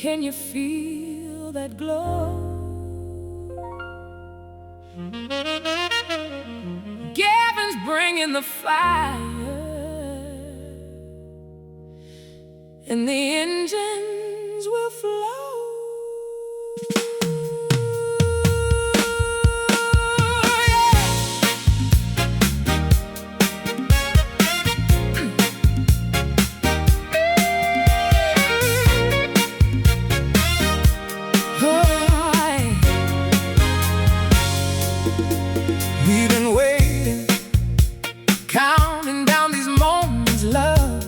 Can you feel that glow? Gavin's bringing the fire, and the engines will flow. We've been waiting, counting down these moments, love.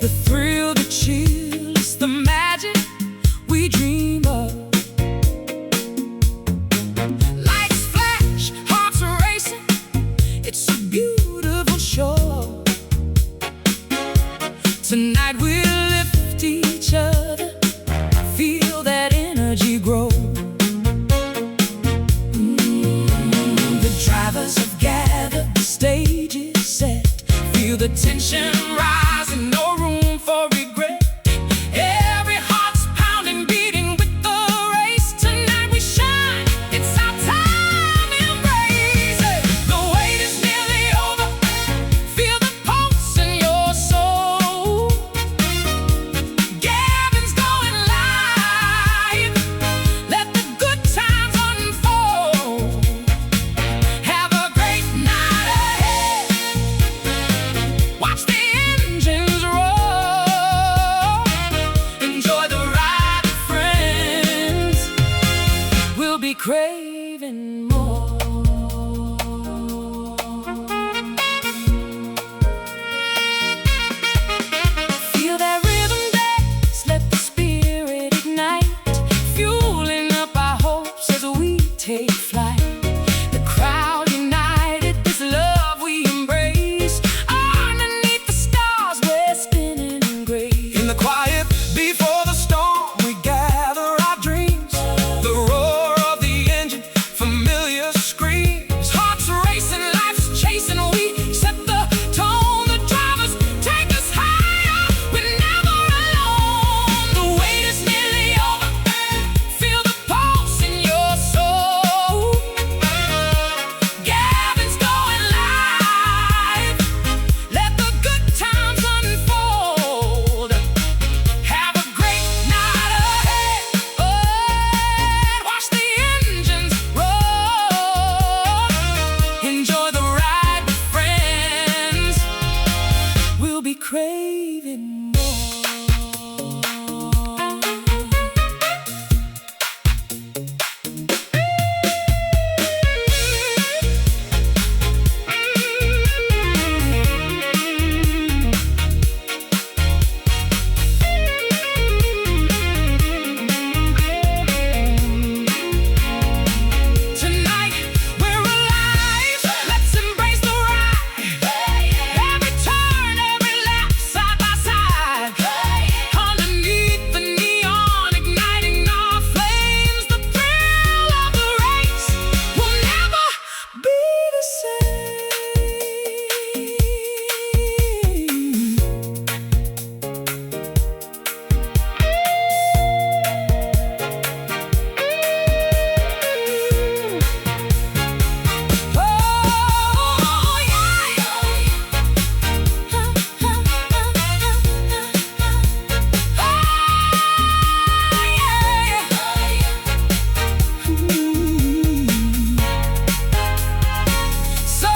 The thrill, the chill, it's the magic we dream of. Lights flash, hearts are racing, it's a beautiful show. Tonight we'll lift each other, feel that energy grow. Stage is set, feel the tension rising, no room for regret. Every heart's pounding, beating with the race. Tonight we shine, it's our time, embrace it. The wait is nearly over, feel the pulse in your soul. Gavin's going live, let the good times unfold. Have a great night ahead, watch the engines roll. Enjoy the ride with friends, we'll be craving more. Feel that rhythm dance, let the spirit ignite, fueling up our hopes as we take flight. The crowd united, this love we embrace. Underneath the stars we're spinning in grace. In the quiet before the storm, we gather our dreams. The roar of the engine, familiar screams. Hearts racing, life's chasing, we set the tone. The drivers take us higher, we're never alone. The wait is nearly over, feel the pulse in your soul. Gavin's going live, let the good times unfold. Have a great night ahead, watch the engines roll. Enjoy the ride with friends, we'll be craving tonight. We're alive, let's embrace the ride. Every turn, every lap, side by side. Underneath the neon, igniting our flames. The thrill of the race will never be the So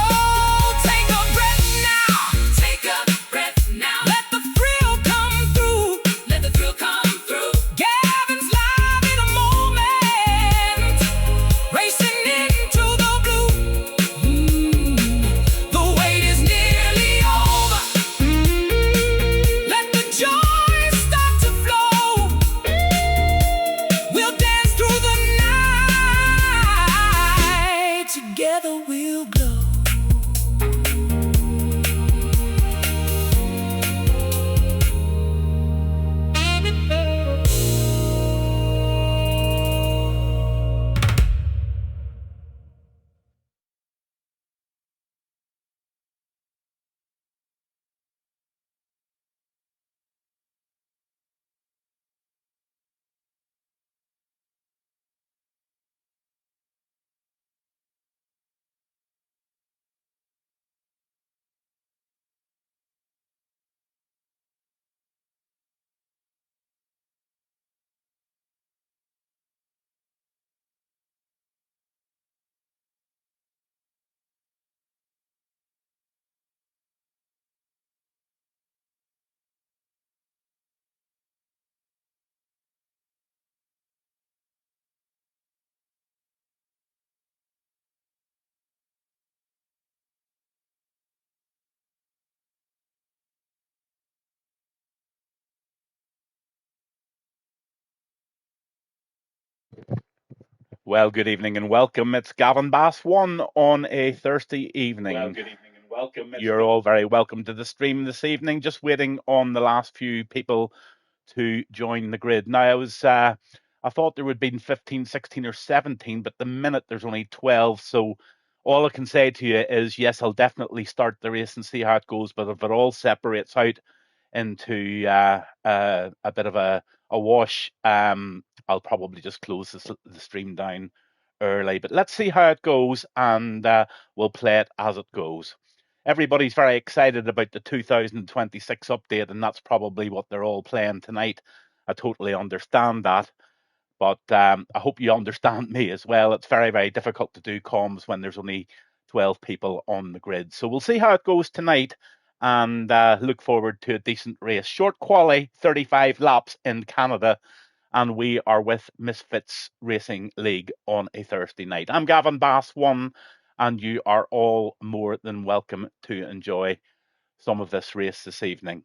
take a breath now, take a breath now. Let the thrill come through, let the thrill come through. Gavin's live in a moment, racing into the blue. The wait is nearly over, let the joy start to flow. We'll dance through the night, together we'll glow. Well, good evening and welcome. It's Gavinbass1 on a Thursday evening. Well, good evening and welcome. You're all very welcome to the stream this evening. Just waiting on the last few people to join the grid. Now, I thought there would be 15, 16 or 17, but the minute there's only 12. So all I can say to you is, yes, I'll definitely start the race and see how it goes. But if it all separates out into a bit of a wash, I'll probably just close the stream down early. But let's see how it goes, and we'll play it as it goes. Everybody's very excited about the 2026 update, and that's probably what they're all playing tonight. I totally understand that, but I hope you understand me as well. It's very, very difficult to do comms when there's only 12 people on the grid. So we'll see how it goes tonight, and look forward to a decent race. Short quali, 35 laps in Canada, and we are with Misfits Racing League on a Thursday night. I'm Gavinbass1, and you are all more than welcome to enjoy some of this race this evening.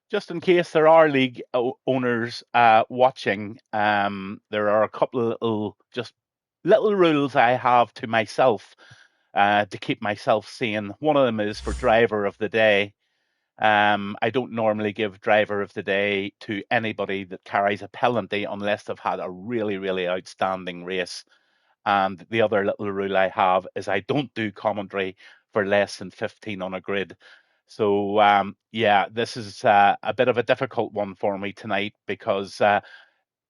Just in case there are league owners watching, there are a couple of little rules I have to myself to keep myself sane. One of them is for driver of the day. I don't normally give driver of the day to anybody that carries a penalty unless they've had a really, really outstanding race. And the other little rule I have is I don't do commentary for less than 15 on a grid. So, yeah, this is a bit of a difficult one for me tonight because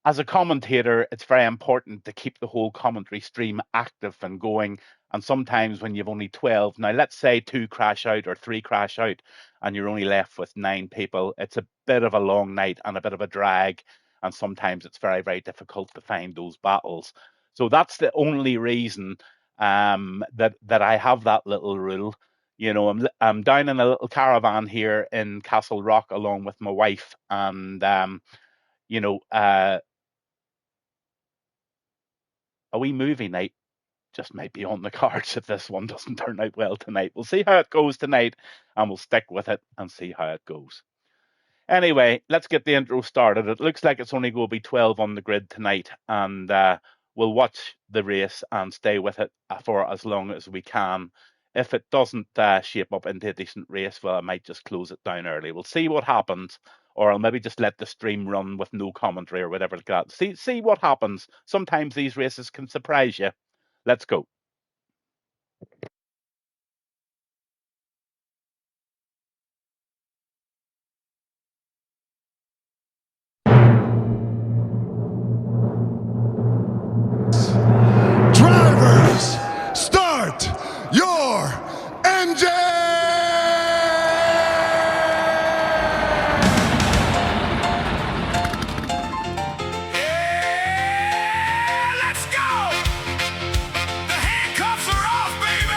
as a commentator, it's very important to keep the whole commentary stream active and going. And sometimes when you've only 12, now let's say 2 crash out or 3 crash out, and you're only left with 9 people, it's a bit of a long night and a bit of a drag. And sometimes it's very, very difficult to find those battles. So that's the only reason that I have that little rule. You know, I'm down in a little caravan here in Castle Rock along with my wife, and you know, a wee movie night just might be on the cards if this one doesn't turn out well tonight. We'll see how it goes tonight, and we'll stick with it and see how it goes. Anyway, let's get the intro started. It looks like it's only going to be 12 on the grid tonight, and we'll watch the race and stay with it for as long as we can. If it doesn't shape up into a decent race, well, I might just close it down early. We'll see what happens, or I'll maybe just let the stream run with no commentary or whatever like that. See what happens. Sometimes these races can surprise you. Let's go. Drivers, start your engine! Yeah, let's go! The handcuffs are off, baby!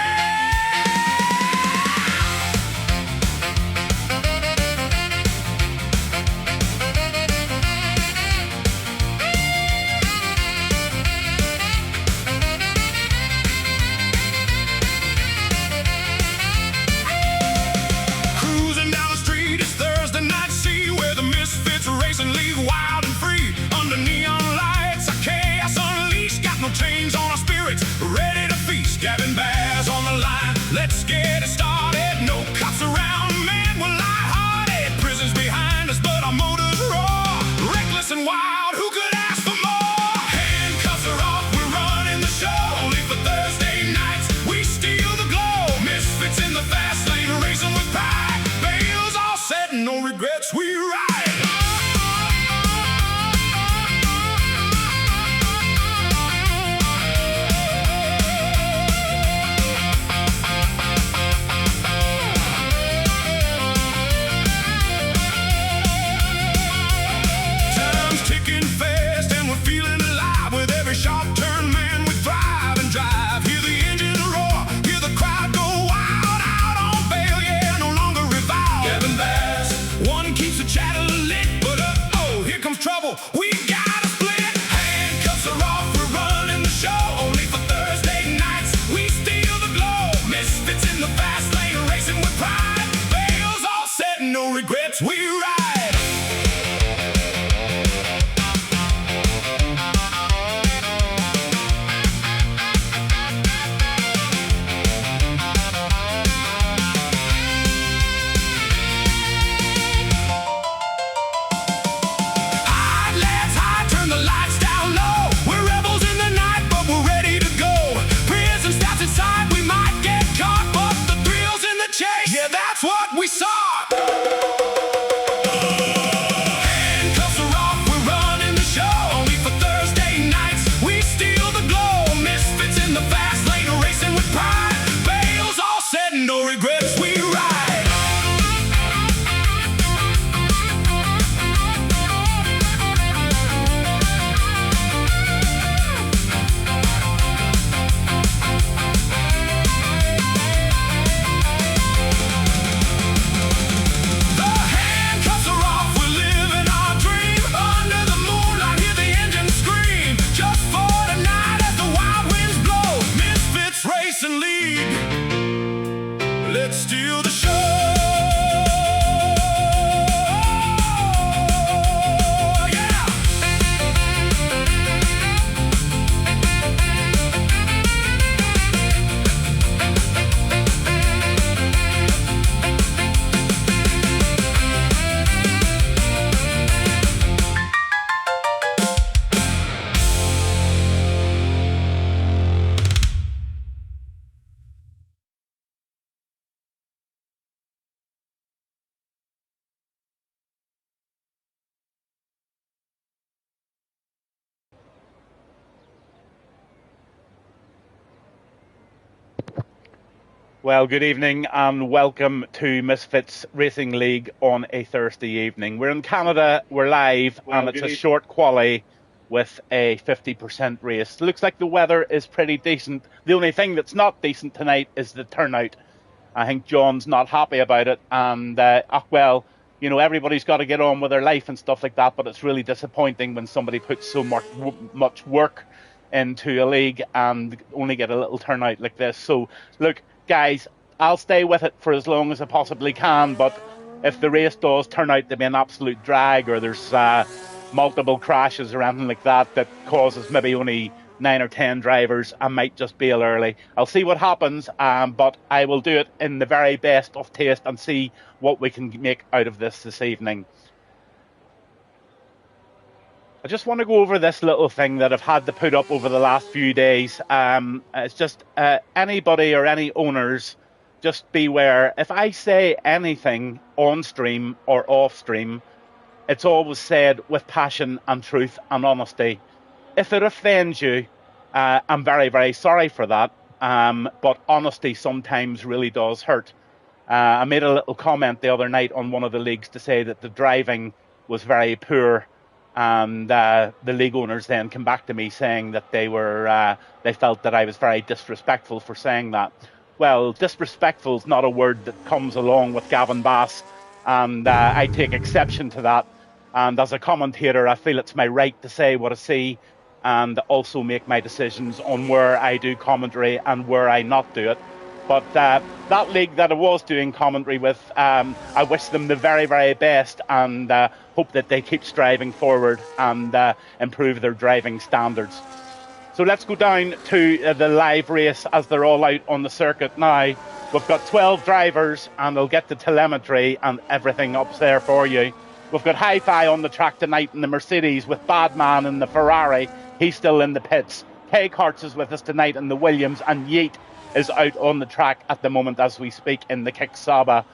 Cruising down the street, it's Thursday night, see where the Misfits Racing League wild and free. Under neon lights, our chaos unleashed, got no chains on our spirits, ready to feast. Gavinbass on the line, let's get it started. No cops around, man, we're lighthearted. Prison's behind us, but our motors roar. Reckless and wild, who could ask for more? Handcuffs are off, we're running the show. Only for Thursday nights, we steal the glow. Misfits in the fast lane, racing with pride. Bails all set, no regrets, we ride. Time's ticking fast and we're feeling alive. With every sharp turn, man, we thrive and drive. Hear the engine roar, hear the crowd go wild. Out on bail, yeah, no longer reviled. Gavinbass1 keeps the chatter lit, but oh, here comes trouble, we gotta split. Handcuffs are off, we're running the show. Only for Thursday nights, we steal the glow. Misfits in the fast lane, racing with pride. Bails all set, no regrets, Misfits, we ride. High, let's high, turn the lights down low. We're rebels in the night, but we're ready to go. Prison stats inside, we might get caught, but the thrills in the chase, yeah, that's what we saw. Handcuffs are off, we're running the show. Only for Thursday nights, we steal the glow. Misfits in the fast lane, racing with pride. Bails all set, no regrets, we ride. The handcuffs are off, we're living our dream. Under the moonlight, hear the engine scream. Just for tonight as the wild winds blow. Misfits race and lead. Let's steal the show. Yeah. Well, good evening and welcome to Misfits Racing League on a Thursday evening. We're in Canada, we're live, and it's a short quali with a 50% race. Looks like the weather is pretty decent. The only thing that's not decent tonight is the turnout. I think John's not happy about it, and well, you know, everybody's got to get on with their life and stuff like that, but it's really disappointing when somebody puts so much work into a league and only get a little turnout like this. So, look, guys, I'll stay with it for as long as I possibly can, but if the race does turn out to be an absolute drag, or there's multiple crashes or anything like that that causes maybe only 9 or 10 drivers, I might just bail early. I'll see what happens, but I will do it in the very best of taste and see what we can make out of this evening. I just want to go over this little thing that I've had to put up over the last few days. It's just anybody or any owners, just beware. If I say anything on stream or off stream, it's always said with passion and truth and honesty. If it offends you, I'm very, very sorry for that. But honesty sometimes really does hurt. I made a little comment the other night on one of the leagues to say that the driving was very poor. And the league owners then came back to me saying that they felt that I was very disrespectful for saying that. Well, disrespectful is not a word that comes along with Gavinbass, and I take exception to that. And as a commentator, I feel it's my right to say what I see and also make my decisions on where I do commentary and where I not do it. But that league that I was doing commentary with, I wish them the very, very best, and hope that they keep striving forward and improve their driving standards. So let's go down to the live race as they're all out on the circuit now. We've got 12 drivers, and they'll get the telemetry and everything up there for you. We've got Hi-Fi on the track tonight in the Mercedes with Badman in the Ferrari. He's still in the pits. Kay Karts is with us tonight in the Williams, and Yeet is out on the track at the moment as we speak in the Kick Saba.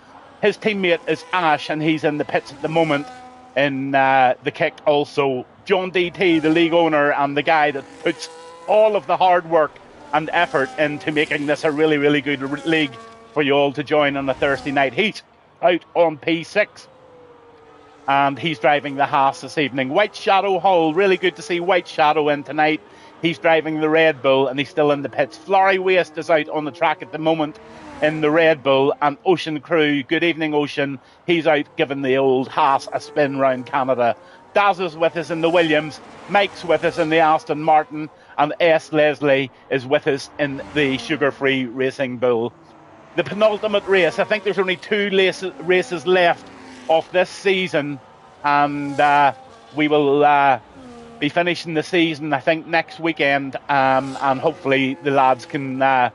His teammate is Ash, and he's in the pits at the moment in the Kick also. John DT, the league owner and the guy that puts all of the hard work and effort into making this a really, really good league for you all to join on a Thursday night. He's out on P6. And he's driving the Haas this evening. White Shadow Hull, really good to see White Shadow in tonight. He's driving the Red Bull, and he's still in the pits. Florrie Waste is out on the track at the moment in the Red Bull. And Ocean Crew, good evening, Ocean. He's out giving the old Haas a spin round Canada. Daz is with us in the Williams. Mike's with us in the Aston Martin. And S. Leslie is with us in the Sugar-Free Racing Bull. The penultimate race, I think there's only two races left of this season, and we will be finishing the season, I think, next weekend, and hopefully the lads can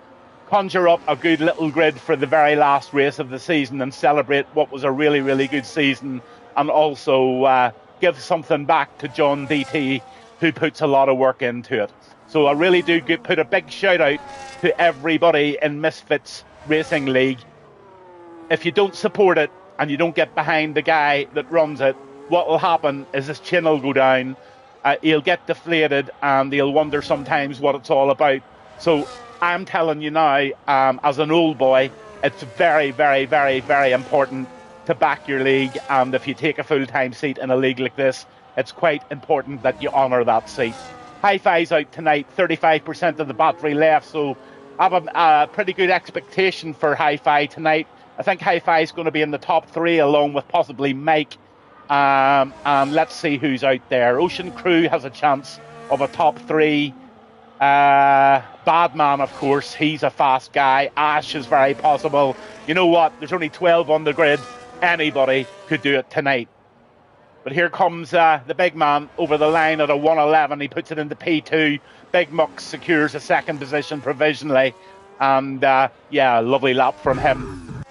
conjure up a good little grid for the very last race of the season and celebrate what was a really, really good season, and also give something back to John DT, who puts a lot of work into it. So I really do put a big shout out to everybody in Misfits Racing League. If you don't support it and you don't get behind the guy that runs it, what will happen is his chin will go down, he'll get deflated, and he'll wonder sometimes what it's all about. So I'm telling you now, as an old boy, it's very, very, very, very important to back your league, and if you take a full-time seat in a league like this, it's quite important that you honour that seat. Hi-Fi's out tonight, 35% of the battery left, so I have a pretty good expectation for Hi-Fi tonight. I think Hi-Fi is going to be in the top 3 along with possibly Mike, and let's see who's out there. Ocean Crew has a chance of a top 3. Badman, of course, he's a fast guy. Ash is very possible. You know what? There's only 12 on the grid. Anybody could do it tonight. But here comes the big man over the line at a 1:11. He puts it into P2. Big Muck secures a second position provisionally. And yeah, lovely lap from him.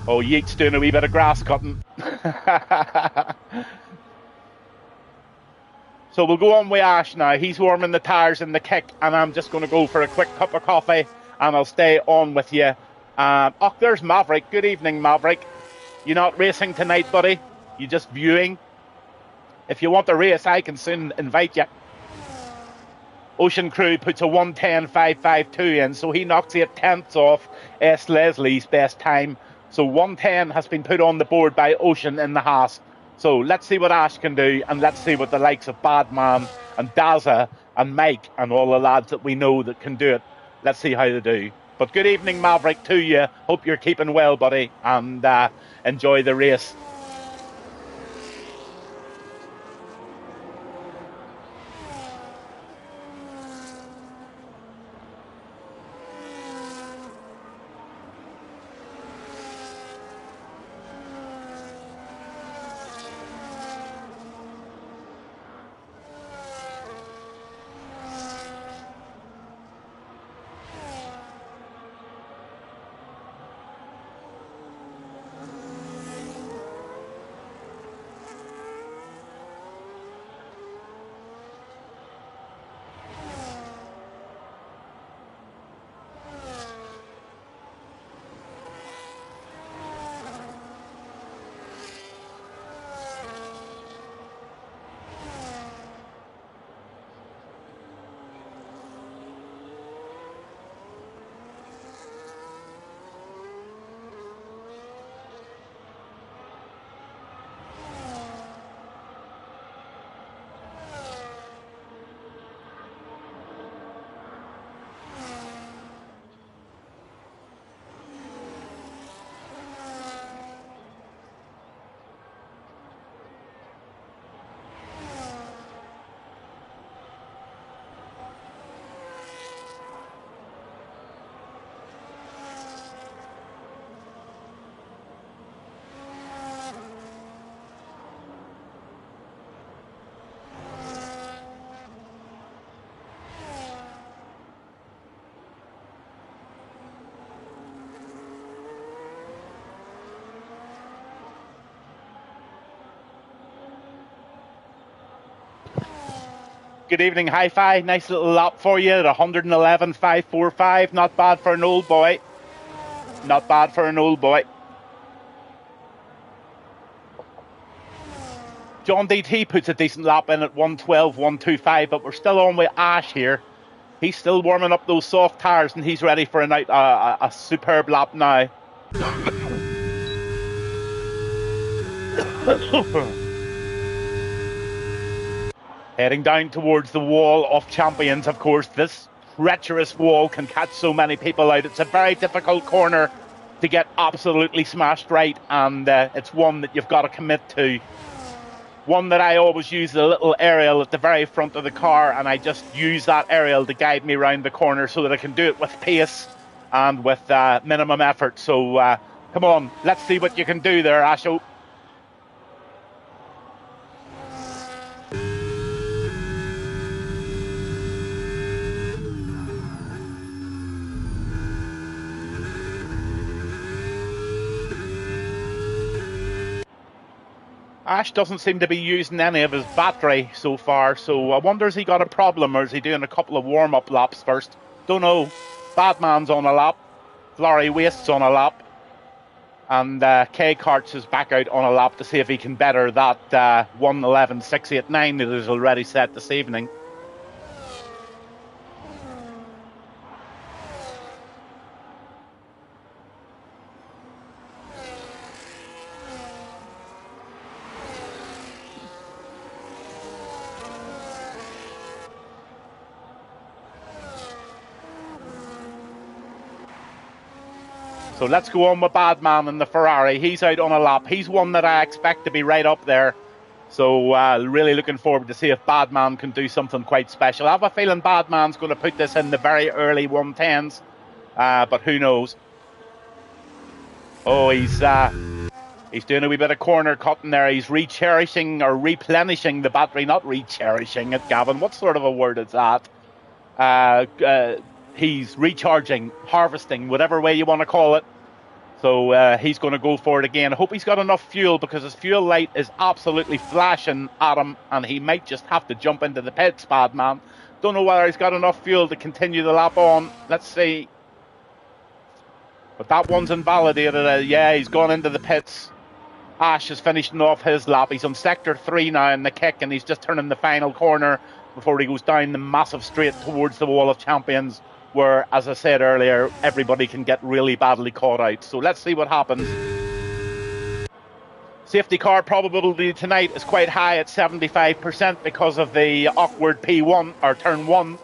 Oh, Yeat's doing a wee bit of grass cutting. So we'll go on with Ash now. He's warming the tyres in the kick, and I'm just going to go for a quick cup of coffee, and I'll stay on with you. Oh, there's Maverick. Good evening, Maverick. You're not racing tonight, buddy? You're just viewing? If you want to race, I can soon invite you. Ocean Crew puts a 1:10.552 in, so he knocks 8 tenths off S. Leslie's best time. So 1:10 has been put on the board by Ocean in the Haas. So let's see what Ash can do, and let's see what the likes of Badman and Daza and Mike and all the lads that we know that can do it. Let's see how they do. But good evening, Maverick, to you. Hope you're keeping well, buddy, and enjoy the race. Good evening, Hi-Fi. Nice little lap for you at 111.545. Not bad for an old boy. Not bad for an old boy. John DT puts a decent lap in at 112.125, but we're still on with Ash here. He's still warming up those soft tyres, and he's ready for a superb lap now. Heading down towards the wall of champions, of course. This treacherous wall can catch so many people out. It's a very difficult corner to get absolutely smashed right, and it's one that you've got to commit to. One that I always use a little aerial at the very front of the car, and I just use that aerial to guide me around the corner so that I can do it with pace and with minimum effort. So Come on, let's see what you can do there, Asho. Ash doesn't seem to be using any of his battery so far, so I wonder has he got a problem or is he doing a couple of warm-up laps first? Don't know. Badman's on a lap, Flurry Waste's on a lap, and K-Karts is back out on a lap to see if he can better that 1:11.689 that is already set this evening. So let's go on with Badman in the Ferrari. He's out on a lap. He's one that I expect to be right up there. So really looking forward to see if Badman can do something quite special. I have a feeling Badman's going to put this in the very early 110s, but who knows? Oh, he's doing a wee bit of corner cutting there. He's re-cherishing or replenishing the battery. Not re-cherishing it, Gavin. What sort of a word is that? He's recharging, harvesting, whatever way you want to call it. So he's going to go for it again. I hope he's got enough fuel because his fuel light is absolutely flashing at him and he might just have to jump into the pits, Badman. Don't know whether he's got enough fuel to continue the lap on. Let's see. But that one's invalidated. Yeah, he's gone into the pits. Ash is finishing off his lap. He's on sector 3 now in the kick and he's just turning the final corner before he goes down the massive straight towards the Wall of Champions, where, as I said earlier, everybody can get really badly caught out. So let's see what happens. Safety car probability tonight is quite high at 75% because of the awkward P1 or turn 1.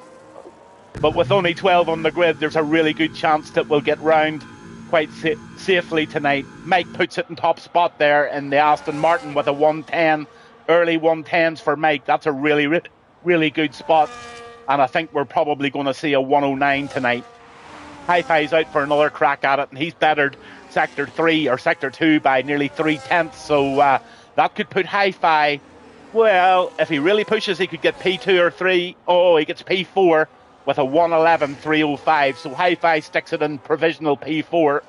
But with only 12 on the grid, there's a really good chance that we'll get round quite safely tonight. Mike puts it in top spot there in the Aston Martin with a 110, early 110s for Mike. That's a really good spot. And I think we're probably going to see a 109 tonight. Hi-Fi's out for another crack at it, and he's bettered Sector 3 or Sector 2 by nearly 3/10. So that could put Hi-Fi, well, if he really pushes, he could get P2 or 3. Oh, he gets P4 with a 1:11.305. So Hi-Fi sticks it in provisional P4.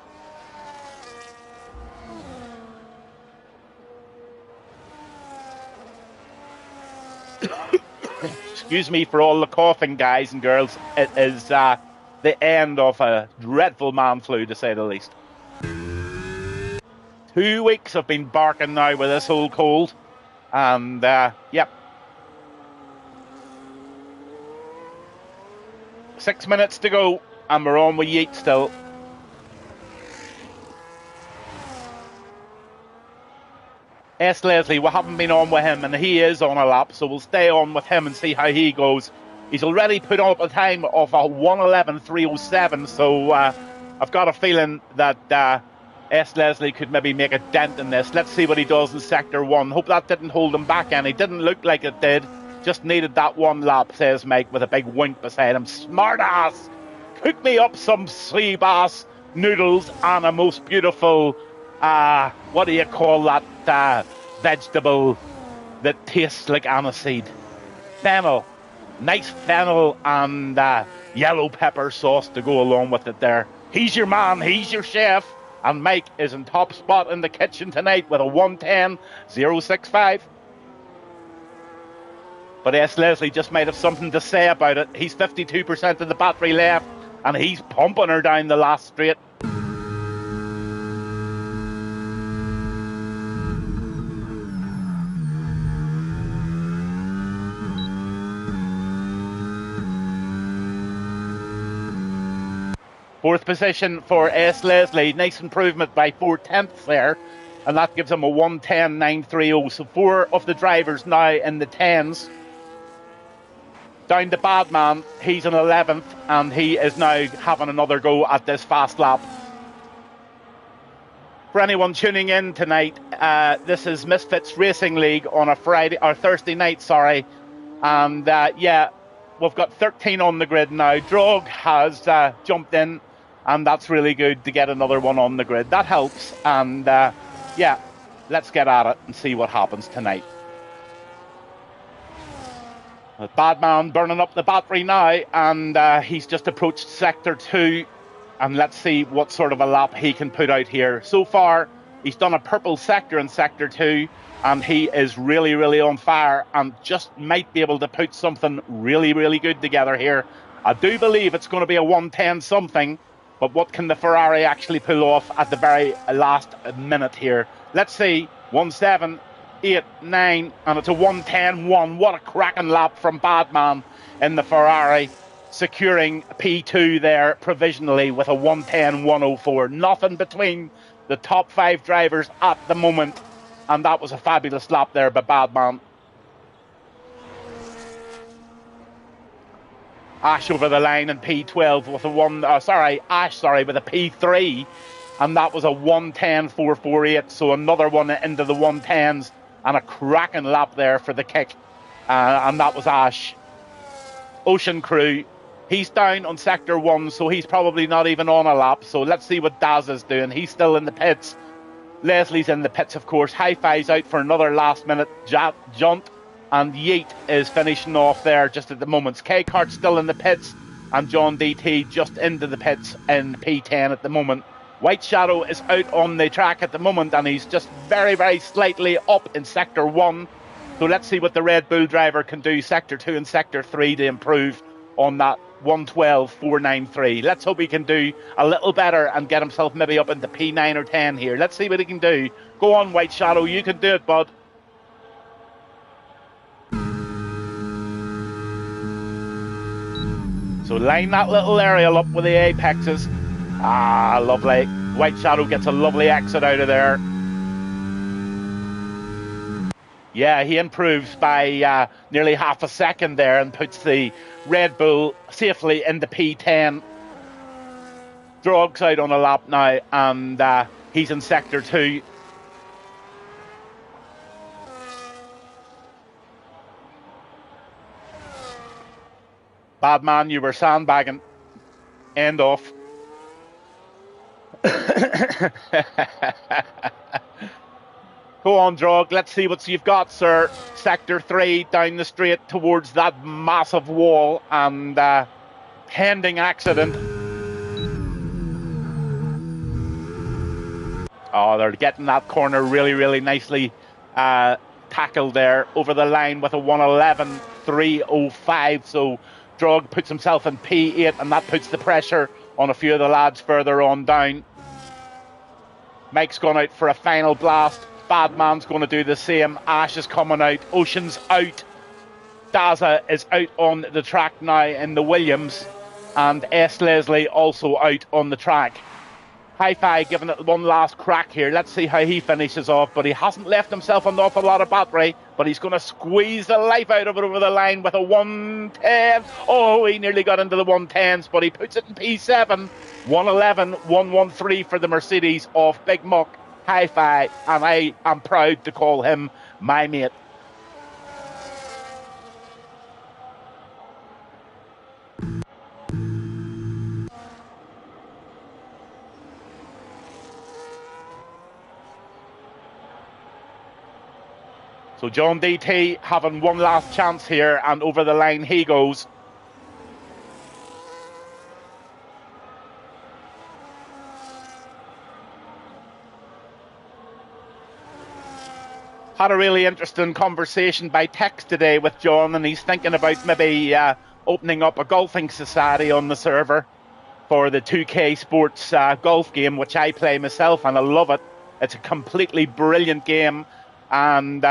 Excuse me for all the coughing, guys and girls. It is the end of a dreadful man flu, to say the least. 2 weeks have been barking now with this whole cold. And, yep. 6 minutes to go, and we're on with Yeet still. S. Leslie, we haven't been on with him, and he is on a lap, so we'll stay on with him and see how he goes. He's already put up a time of a 1:11.307, so I've got a feeling that S. Leslie could maybe make a dent in this. Let's see what he does in Sector 1. Hope that didn't hold him back any. Didn't look like it did. Just needed that one lap, says Mike, with a big wink beside him. Smart ass! Cook me up some sea bass noodles and a most beautiful, what do you call that vegetable that tastes like aniseed? Fennel. Nice fennel and yellow pepper sauce to go along with it there. He's your man, he's your chef. And Mike is in top spot in the kitchen tonight with a 1:10.065. But S. Leslie just might have something to say about it. He's 52% of the battery left, and he's pumping her down the last straight. Fourth position for S. Leslie. Nice improvement by 4/10 there. And that gives him a 1:10.930. So 4 of the drivers now in the 10s. Down to Badman. He's in 11th. And he is now having another go at this fast lap. For anyone tuning in tonight, this is Misfits Racing League on a Thursday night, sorry. And yeah, we've got 13 on the grid now. Drog has jumped in. and that's really good to get another one on the grid. That helps, and yeah, let's get at it and see what happens tonight. Badman burning up the battery now, and he's just approached Sector 2, and let's see what sort of a lap he can put out here. So far, he's done a purple sector in Sector 2, and he is really, really on fire and just might be able to put something really, really good together here. I do believe it's going to be a 110 something, but what can the Ferrari actually pull off at the very last minute here? Let's see, 1.7, 8, 9, and it's a 110.1. What a cracking lap from Badman in the Ferrari, securing P2 there provisionally with a 110.104. Nothing between the top 5 drivers at the moment, and that was a fabulous lap there by Badman. Ash over the line in P12 with a Ash with a P3, and that was a 110.448. So another one into the 110s, and a cracking lap there for the kick, and that was Ash. Ocean Crew, he's down on Sector 1, so he's probably not even on a lap. So let's see what Daz is doing. He's still in the pits. Leslie's in the pits, of course. Hi-Fi's out for another last-minute jaunt, and Yeet is finishing off there just at the moment. K-Kart's still in the pits, and John DT just into the pits in P10 at the moment. White Shadow is out on the track at the moment, and he's just very, very slightly up in Sector 1. So let's see what the Red Bull driver can do, Sector 2 and Sector 3, to improve on that 112.493. Let's hope he can do a little better and get himself maybe up into P9 or 10 here. Let's see what he can do. Go on, White Shadow, you can do it, bud. So line that little aerial up with the apexes. Ah, lovely. White Shadow gets a lovely exit out of there. Yeah, he improves by nearly half a second there and puts the Red Bull safely into P10. Drog's out on a lap now, and he's in Sector 2. Badman, you were sandbagging. End off. Go on, Drog. Let's see what you've got, sir. Sector 3 down the straight towards that massive wall, and pending accident. Oh, they're getting that corner really, really nicely tackled there over the line with a 111.305. So Drog puts himself in P8, and that puts the pressure on a few of the lads further on down. Mike's gone out for a final blast. Badman's going to do the same. Ash is coming out. Ocean's out. Daza is out on the track now in the Williams. And S. Leslie also out on the track. Hi-Fi giving it one last crack here. Let's see how he finishes off. But he hasn't left himself an awful lot of battery. But he's going to squeeze the life out of it over the line with a 110. Oh, he nearly got into the 110s. But he puts it in P7. 111.113 for the Mercedes off Big Muck. Hi-Fi, and I am proud to call him my mate. So John DT having one last chance here, and over the line he goes. Had a really interesting conversation by text today with John, and he's thinking about maybe opening up a golfing society on the server for the 2K Sports golf game, which I play myself, and I love it. It's a completely brilliant game, and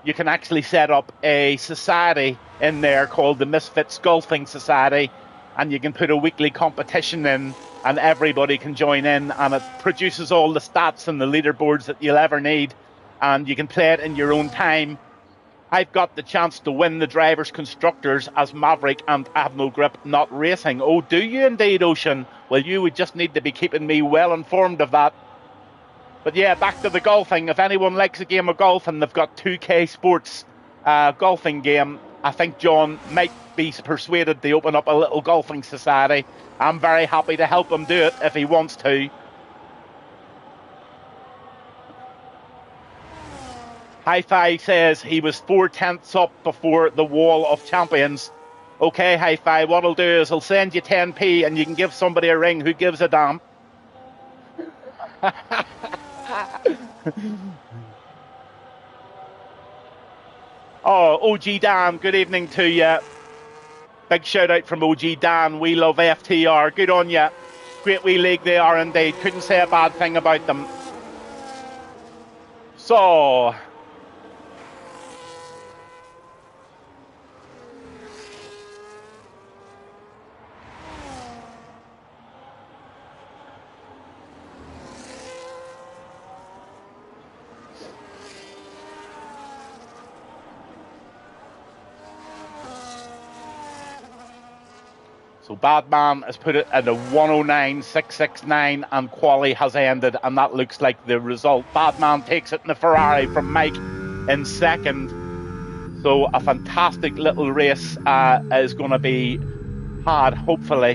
you can actually set up a society in there called the Misfits Golfing Society, and you can put a weekly competition in, and everybody can join in, and it produces all the stats and the leaderboards that you'll ever need. And you can play it in your own time. I've got the chance to win the Drivers' Constructors as Maverick and Have No Grip Not Racing. Oh, do you indeed, Ocean? Well, you would just need to be keeping me well informed of that. But yeah, back to the golfing. If anyone likes a game of golf and they've got 2K Sports golfing game, I think John might be persuaded to open up a little golfing society. I'm very happy to help him do it if he wants to. Hi-Fi says he was 4/10 up before the Wall of Champions. Okay, Hi-Fi, what I'll do is I'll send you 10p and you can give somebody a ring who gives a damn. Oh, OG Dan, good evening to you. Big shout out from OG Dan. We love FTR. Good on you. Great wee league they are indeed. Couldn't say a bad thing about them. So, Badman has put it at a 109.669 and quali has ended, and that looks like the result. Badman takes it in the Ferrari from Mike in second. So a fantastic little race is going to be had, hopefully.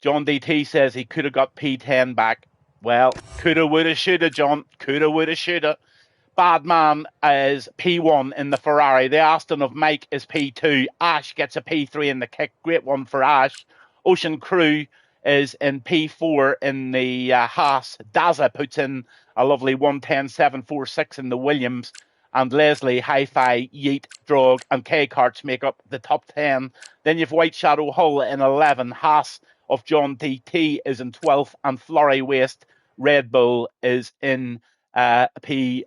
John DT says he could have got P10 back. Well, coulda, woulda, shoulda, John. Coulda, woulda, shoulda. Badman is P1 in the Ferrari. The Aston of Mike is P2. Ash gets a P3 in the kick. Great one for Ash. Ocean Crew is in P4 in the Haas. Daza puts in a lovely 110.746 in the Williams. And Leslie, Hi-Fi, Yeet, Drog, and K-Karts make up the top 10. Then you've White Shadow Hull in 11. Haas of John DT is in 12th. And Flurry Waste Red Bull is in P13.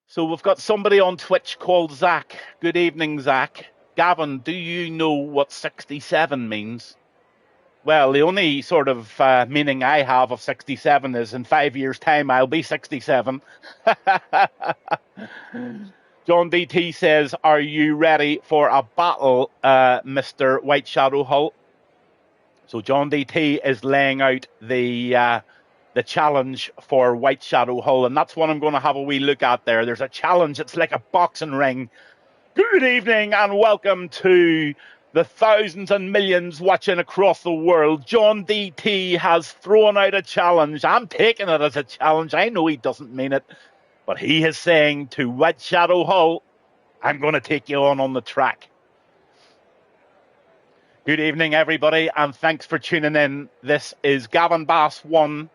So we've got somebody on Twitch called Zach. Good evening, Zach. Gavin, do you know what 67 means? Well, the only sort of meaning I have of 67 is in 5 years' time I'll be 67. John DT says, are you ready for a battle, Mr. White Shadow Hull? So John DT is laying out the challenge for White Shadow Hull, and that's what I'm going to have a wee look at there. There's a challenge. It's like a boxing ring. Good evening and welcome to the thousands and millions watching across the world. John DT has thrown out a challenge. I'm taking it as a challenge. I know he doesn't mean it, but he is saying to White Shadow Hull, I'm going to take you on the track. Good evening, everybody, and thanks for tuning in. This is Gavinbass1.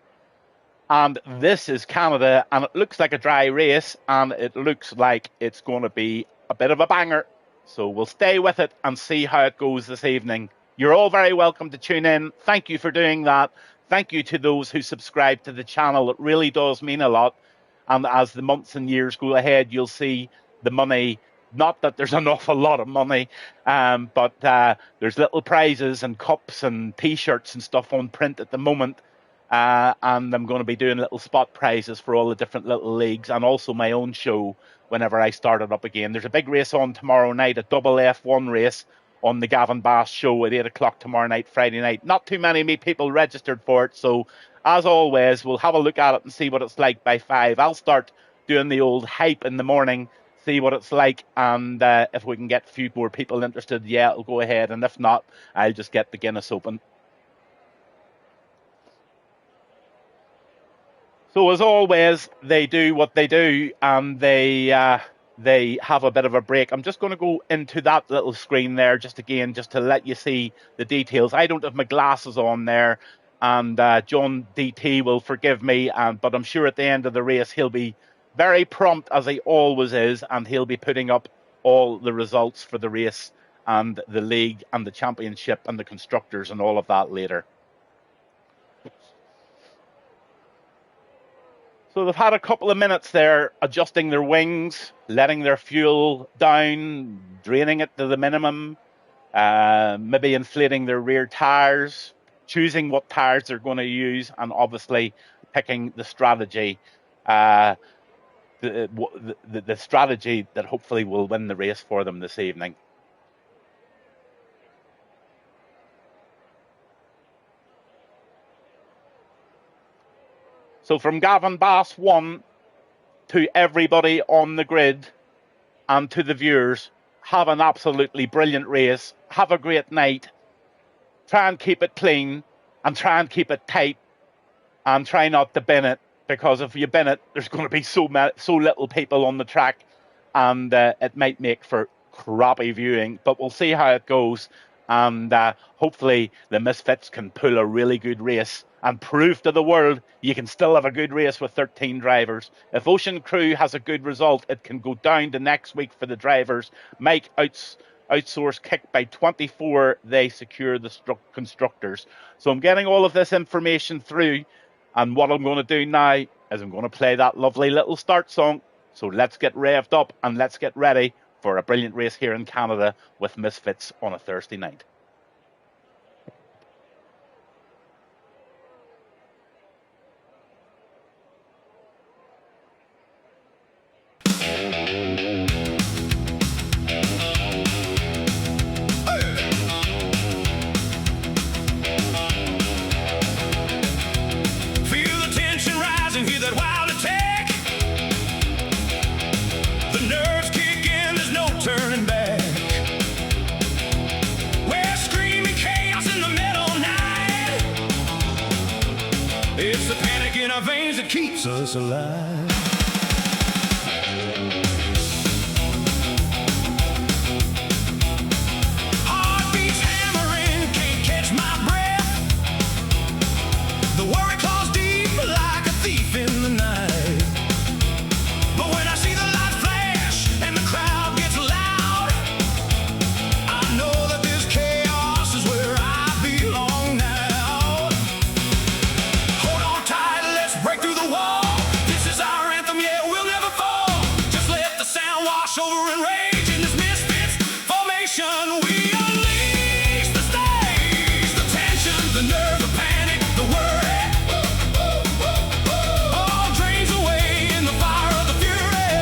And this is Canada, and it looks like a dry race, and it looks like it's going to be a bit of a banger. So we'll stay with it and see how it goes this evening. You're all very welcome to tune in. Thank you for doing that. Thank you to those who subscribe to the channel. It really does mean a lot. And as the months and years go ahead, you'll see the money. Not that there's an awful lot of money, but there's little prizes and cups and T-shirts and stuff on print at the moment. And I'm going to be doing little spot prizes for all the different little leagues and also my own show whenever I start it up again. There's a big race on tomorrow night, a double F1 race on the Gavin Bass show at 8 o'clock tomorrow night, Friday night. Not too many people registered for it, so as always, we'll have a look at it and see what it's like by 5. I'll start doing the old hype in the morning, see what it's like, and if we can get a few more people interested, yeah, I'll go ahead, and if not, I'll just get the Guinness open. So as always, they do what they do, and they have a bit of a break. I'm just going to go into that little screen there, just to let you see the details. I don't have my glasses on there, and John DT will forgive me, but I'm sure at the end of the race he'll be very prompt, as he always is, and he'll be putting up all the results for the race and the league and the championship and the constructors and all of that later. So they've had a couple of minutes there adjusting their wings, letting their fuel down, draining it to the minimum, maybe inflating their rear tires, choosing what tires they're going to use, and obviously picking the strategy, the strategy that hopefully will win the race for them this evening. So from Gavinbass1 to everybody on the grid and to the viewers, have an absolutely brilliant race. Have a great night. Try and keep it clean and try and keep it tight and try not to bin it, because if you bin it, there's going to be so little people on the track and it might make for crappy viewing, but we'll see how it goes. And hopefully the Misfits can pull a really good race and prove to the world you can still have a good race with 13 drivers. If Ocean Crew has a good result, it can go down to next week for the drivers. Mike outsource kick by 24, they secure the constructors. So I'm getting all of this information through, and what I'm going to do now is I'm going to play that lovely little start song. So let's get revved up and let's get ready for a brilliant race here in Canada with Misfits on a Thursday night. Veins that keeps us alive. Heartbeats hammering, can't catch my breath. The worry claws deep like a thief in the night. But when I see the light flash and the crowd gets loud, I know that this chaos is where I belong now. Hold on tight, break through the wall. This is our anthem, yeah, we'll never fall. Just let the sound wash over and rage in this Misfits formation. We unleash the stage, the tension, the nerve, the panic, the worry. All drains away in the fire of the fury.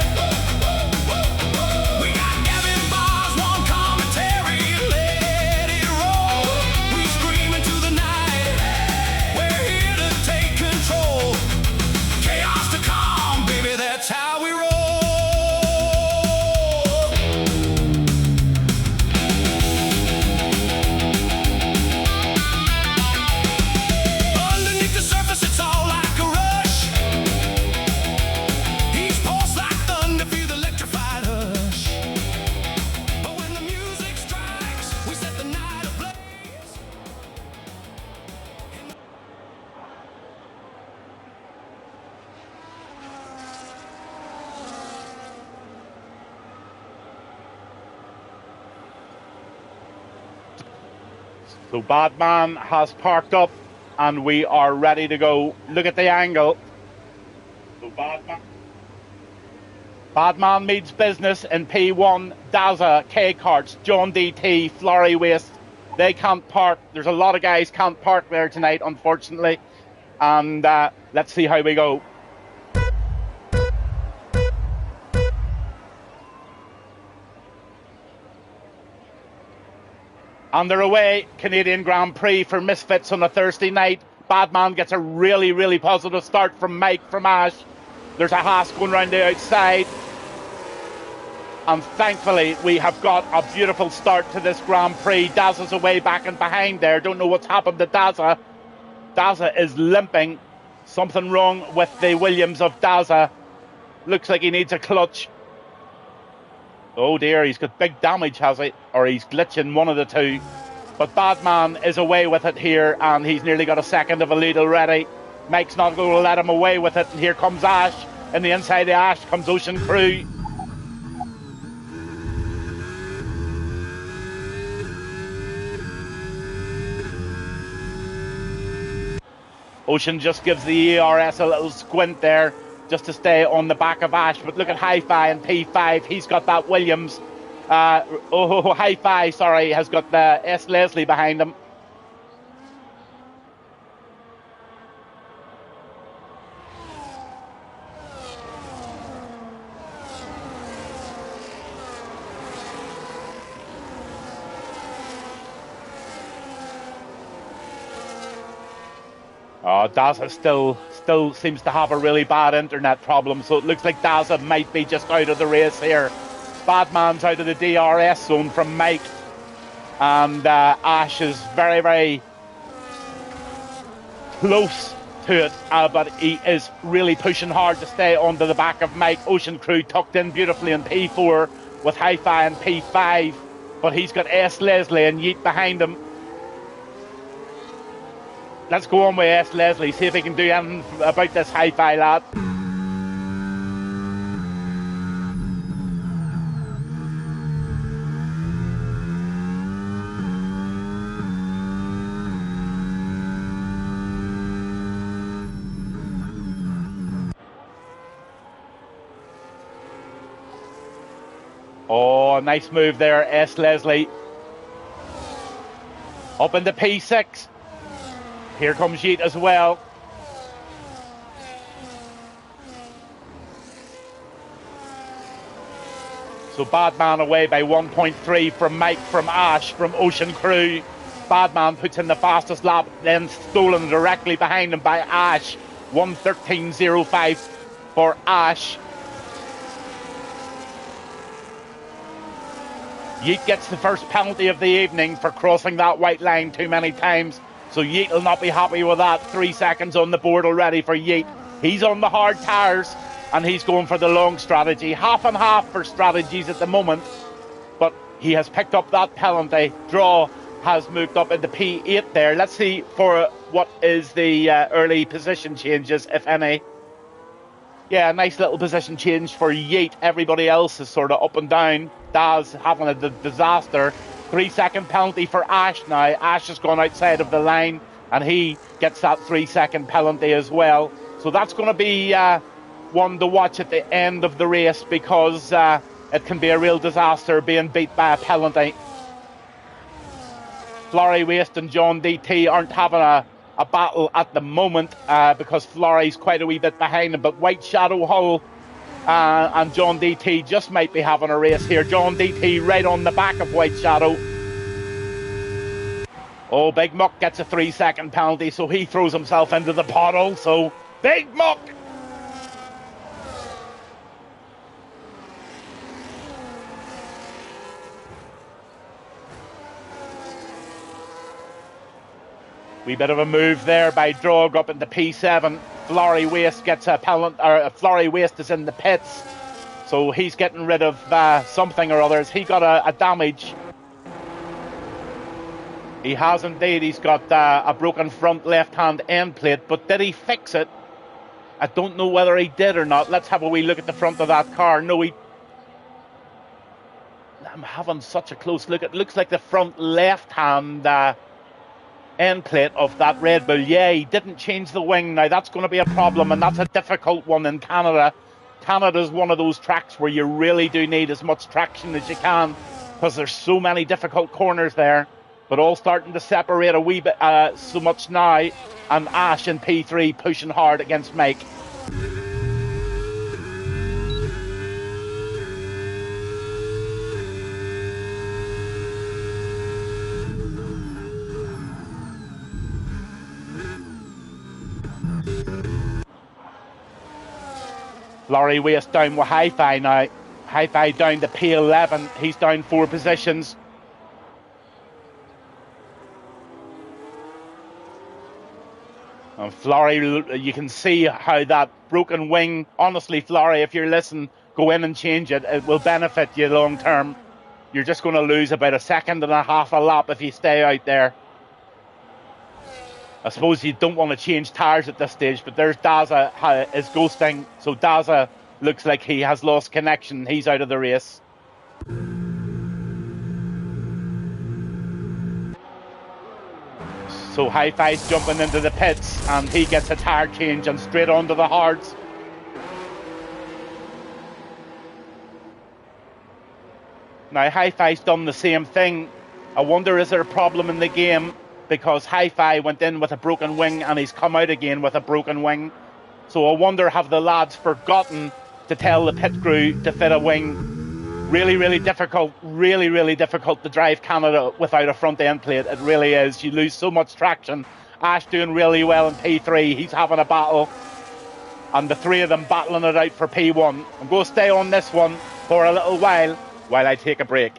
We got Gavinbass1 commentary, let it roll. We scream into the night, we're here to take control. Chaos to calm, baby, that's how we roll. Underneath the surface, it's all like a rush. He's pulse like thunder, feel the electrified hush. But when the music strikes, we set the night ablaze. So Badman has parked up and we are ready to go. Look at the angle. So Badman means business in P1, Daza, K-Karts, John DT, Florrie Waste. They can't park. There's a lot of guys can't park there tonight, unfortunately. And let's see how we go. And they're away, Canadian Grand Prix for Misfits on a Thursday night. Badman gets a really, really positive start from Mike from Ash. There's a Haas going round the outside. And thankfully, we have got a beautiful start to this Grand Prix. Daza's away back and behind there. Don't know what's happened to Daza. Daza is limping. Something wrong with the Williams of Daza. Looks like he needs a clutch. Oh dear, he's got big damage, has he? Or he's glitching, one of the two. But Badman is away with it here, and he's nearly got a second of a lead already. Mike's not going to let him away with it, and here comes Ash. In the inside of Ash comes Ocean Crew. Ocean just gives the ERS a little squint there, just to stay on the back of Ash. But look at Hi-Fi and P5. He's got that Williams. Hi-Fi, sorry, has got the S. Leslie behind him. Daza still seems to have a really bad internet problem, so it looks like Daza might be just out of the race here. Badman's out of the DRS zone from Mike, and Ash is very, very close to it, but he is really pushing hard to stay onto the back of Mike. Ocean Crew tucked in beautifully in P4 with Hi-Fi in P5, but he's got S. Leslie and Yeet behind him. Let's go on with S. Leslie, see if he can do anything about this Hi-Fi lad. Oh, nice move there, S. Leslie. Up into P6. Here comes Yeet as well. So Badman away by 1.3 from Mike, from Ash, from Ocean Crew. Badman puts in the fastest lap, then stolen directly behind him by Ash. 1:13.05 for Ash. Yeet gets the first penalty of the evening for crossing that white line too many times. So Yeet will not be happy with that. 3 seconds on the board already for Yeet. He's on the hard tyres and he's going for the long strategy. Half and half for strategies at the moment. But he has picked up that penalty. Draw has moved up into P8 there. Let's see for what is the early position changes, if any. Yeah, nice little position change for Yeet. Everybody else is sort of up and down. Daz having a disaster. 3 second penalty for Ash now. Ash has gone outside of the line and he gets that 3 second penalty as well. So that's going to be one to watch at the end of the race, because it can be a real disaster being beat by a penalty. Florrie Waste and John DT aren't having a battle at the moment because Florrie's quite a wee bit behind him, but White Shadow Hull and John DT just might be having a race here. John DT right on the back of White Shadow. Oh, Big Muck gets a 3 second penalty, so he throws himself into the puddle. So Big Muck. Wee bit of a move there by Drog up into P7. Florrie Waste gets a penalty, or Florrie Waste is in the pits, so he's getting rid of something or others. He got a damage. He has indeed. He's got a broken front left-hand end plate, but did he fix it? I don't know whether he did or not. Let's have a wee look at the front of that car. No, I'm having such a close look. It looks like the front left-hand end plate of that Red Bull. Yeah, he didn't change the wing. Now that's going to be a problem, and that's a difficult one in Canada. Canada's one of those tracks where you really do need as much traction as you can, because there's so many difficult corners there, but all starting to separate a wee bit so much now, and Ash in P3 pushing hard against Mike. Florrie Waste down with Hi-Fi now. Hi-Fi down to P11. He's down 4 positions. And Florrie, you can see how that broken wing, honestly, Florrie, if you're listening, go in and change it. It will benefit you long term. You're just going to lose about 1.5 seconds a lap if you stay out there. I suppose you don't want to change tyres at this stage, but there's Daza is ghosting, so Daza looks like he has lost connection. He's out of the race. So Hi-Fi's jumping into the pits and he gets a tyre change and straight onto the hards. Now Hi-Fi's done the same thing. I wonder, is there a problem in the game? Because Hi-Fi went in with a broken wing and he's come out again with a broken wing. So I wonder, have the lads forgotten to tell the pit crew to fit a wing? Really difficult, really difficult to drive Canada without a front end plate. It really is. You lose so much traction Ash doing really well in P3. He's having a battle. And the three of them battling it out for P1. I'm going to stay on this one for a little while I take a break.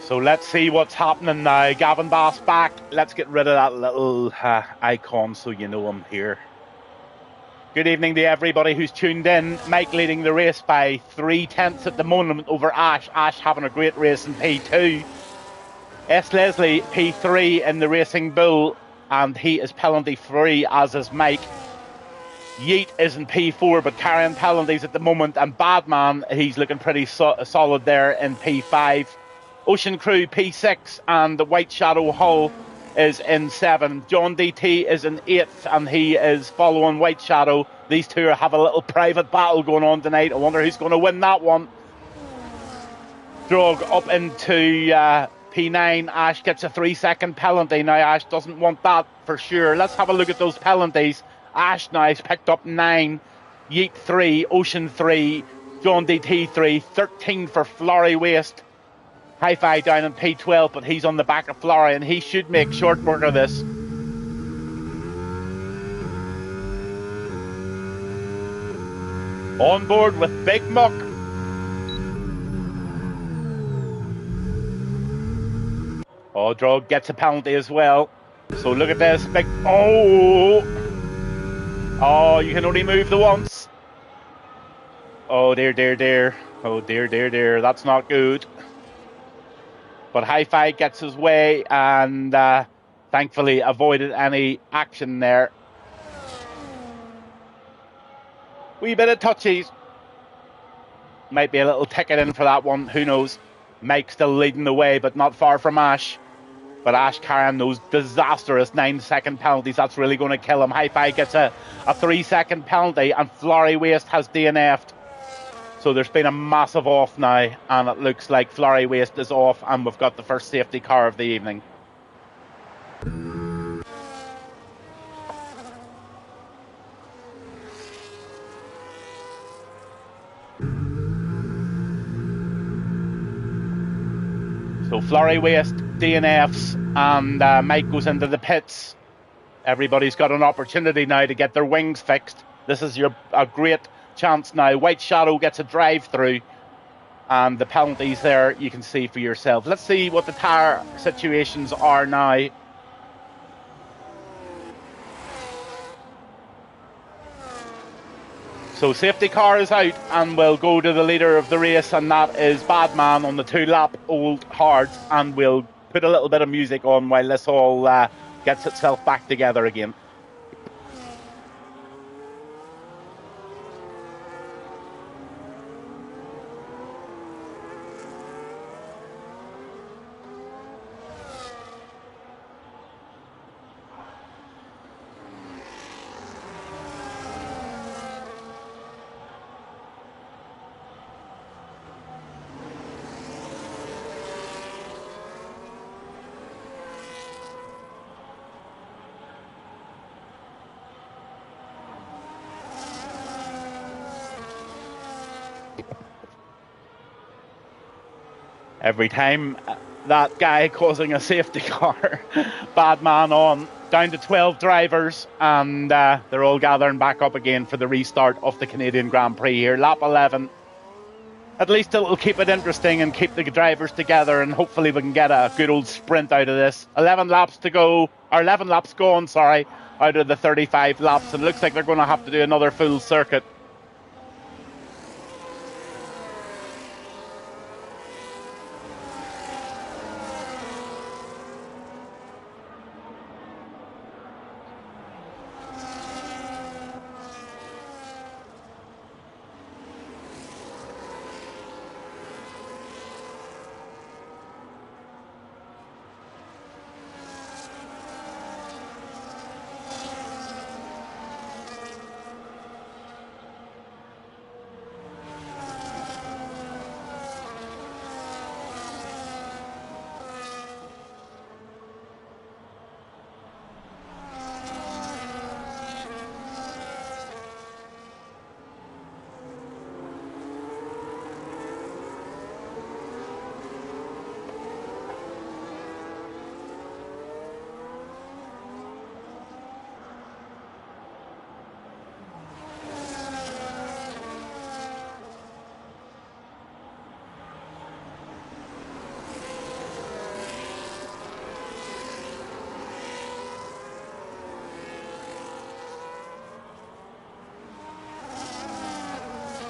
So let's see what's happening now. Gavinbass back. Let's get rid of that little icon so you know I'm here. Good evening to everybody who's tuned in. Mike leading the race by 3/10 at the moment over Ash. Ash having a great race in P2. S. Leslie P3 in the Racing Bull, and he is penalty free, as is Mike. Yeet is in P4 but carrying penalties at the moment, and Badman, he's looking pretty solid there in P5. Ocean Crew P6 and the White Shadow Hull is in 7. John DT is in 8th and he is following White Shadow. These two have a little private battle going on tonight. I wonder who's going to win that one. Drog up into P9. Ash gets a 3-second penalty. Now Ash doesn't want that for sure. Let's have a look at those penalties. Ash now has picked up 9, Yeet 3, Ocean 3, John DT 3, 13 for Florrie Waste. Hi-Fi down in P12, but he's on the back of Florrie, and he should make short work of this. On board with Big Muck. Oh, Drog gets a penalty as well. So look at this. Big. Oh, you can only move the once. Oh, dear, dear, dear. Oh, dear, dear, dear. That's not good. But Hi-Fi gets his way and thankfully avoided any action there. Wee bit of touchies. Might be a little ticket in for that one. Who knows? Mike still leading the way, but not far from Ash. But Ash carrying those disastrous 9-second penalties. That's really going to kill him. Hi-Fi gets a 3-second penalty, and Florrie Waste has DNF'd. So there's been a massive off now, and it looks like Florrie Waste is off, and we've got the first safety car of the evening. So Florrie Waste DNFs, and Mike goes into the pits. Everybody's got an opportunity now to get their wings fixed. This is a great chance now. White Shadow gets a drive through, and the penalties there you can see for yourself. Let's see what the tyre situations are now. So safety car is out, and we'll go to the leader of the race, and that is Badman on the 2-lap old hard, and we'll put a little bit of music on while this all gets itself back together again. Every time that guy causing a safety car, bad man on, down to 12 drivers, and they're all gathering back up again for the restart of the Canadian Grand Prix here. Lap 11. At least it'll keep it interesting and keep the drivers together, and hopefully we can get a good old sprint out of this. 11 laps to go, or 11 laps gone, sorry, out of the 35 laps. And it looks like they're going to have to do another full circuit.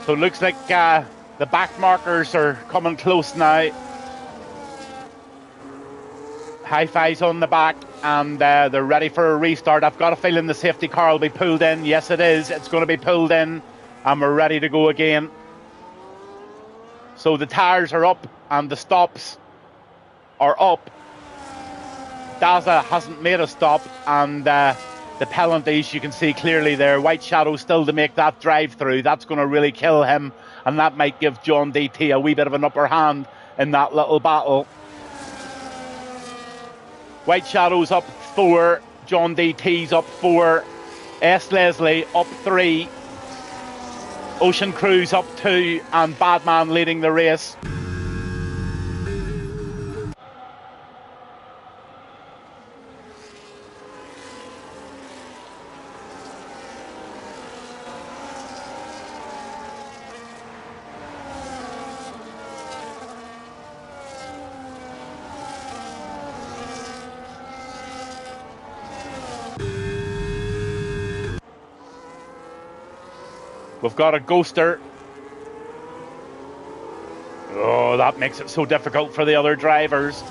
So it looks like the back markers are coming close now. Hi-Fi's on the back, and they're ready for a restart. I've got a feeling the safety car will be pulled in. Yes, it is. It's going to be pulled in, and we're ready to go again. So the tyres are up, and the stops are up. Daza hasn't made a stop, and the penalties you can see clearly there. White Shadow still to make that drive through. That's going to really kill him, and that might give John DT a wee bit of an upper hand in that little battle. White Shadow's up 4, John DT's up 4, S. Leslie up 3, Ocean Cruise up 2, and Badman leading the race. We've got a ghoster. Oh, that makes it so difficult for the other drivers.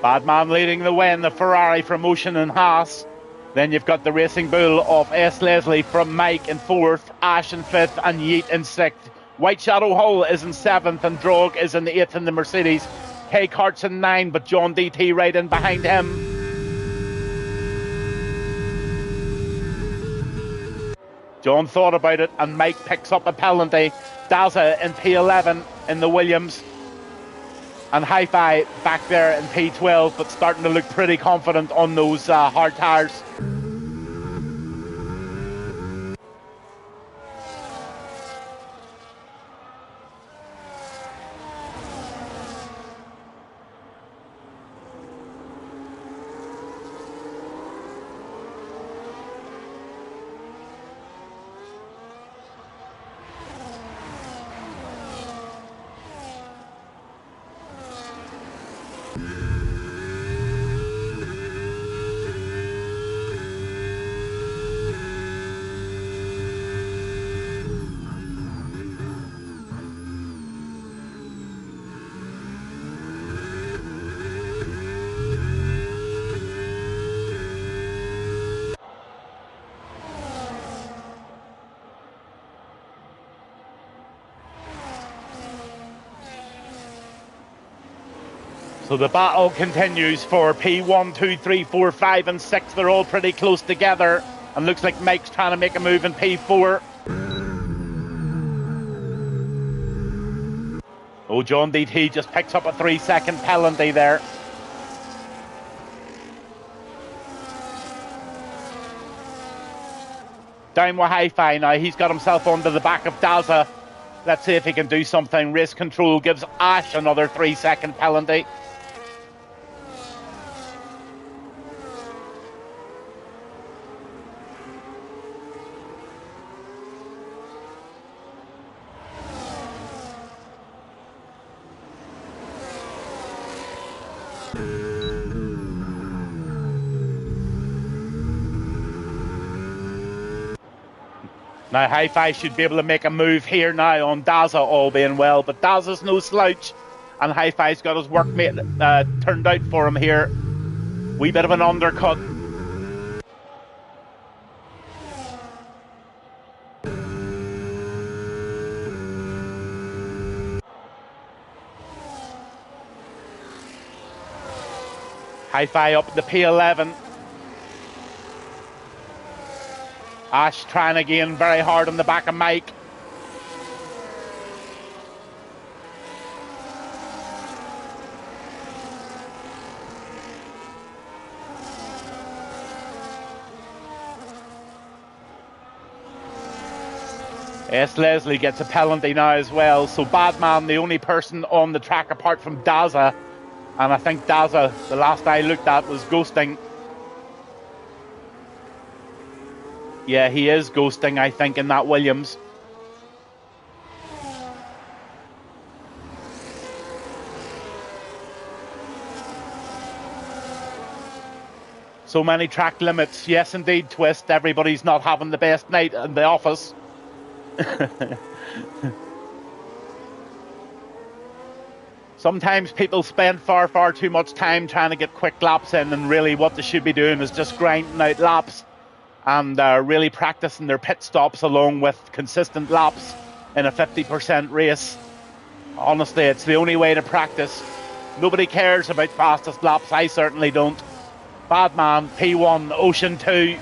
Badman leading the way in the Ferrari from Ocean and Haas. Then you've got the Racing Bull of S. Leslie from Mike in 4th, Ash in 5th, and Yeet in 6th. White Shadow Hull is in 7th, and Drog is in 8th in the Mercedes. K Kart's in 9, but John DT right in behind him. John thought about it, and Mike picks up a penalty. Daza in P11 in the Williams. And Hi-Fi back there in P12, but starting to look pretty confident on those hard tyres. So the battle continues for P1, 2, 3, 4, 5 and 6. They're all pretty close together. And looks like Mike's trying to make a move in P4. Oh, John DT just picks up a 3-second penalty there. Down with Hi-Fi now. He's got himself onto the back of Daza. Let's see if he can do something. Race Control gives Ash another 3-second penalty. Now Hi-Fi should be able to make a move here now on Daza, all being well, but Daza's no slouch, and Hi-Fi's got his workmate turned out for him here. Wee bit of an undercut. Hi-Fi up the P11. Ash trying again very hard on the back of Mike. S. Leslie gets a penalty now as well. So Badman, the only person on the track apart from Daza. And I think Daza, the last I looked at, was ghosting. Yeah, he is ghosting, I think, in that Williams. So many track limits. Yes, indeed, Twist. Everybody's not having the best night in the office. Sometimes people spend far, far too much time trying to get quick laps in, and really what they should be doing is just grinding out laps and really practicing their pit stops along with consistent laps in a 50% race. Honestly, it's the only way to practice. Nobody cares about fastest laps. I certainly don't. Badman, P1, Ocean 2.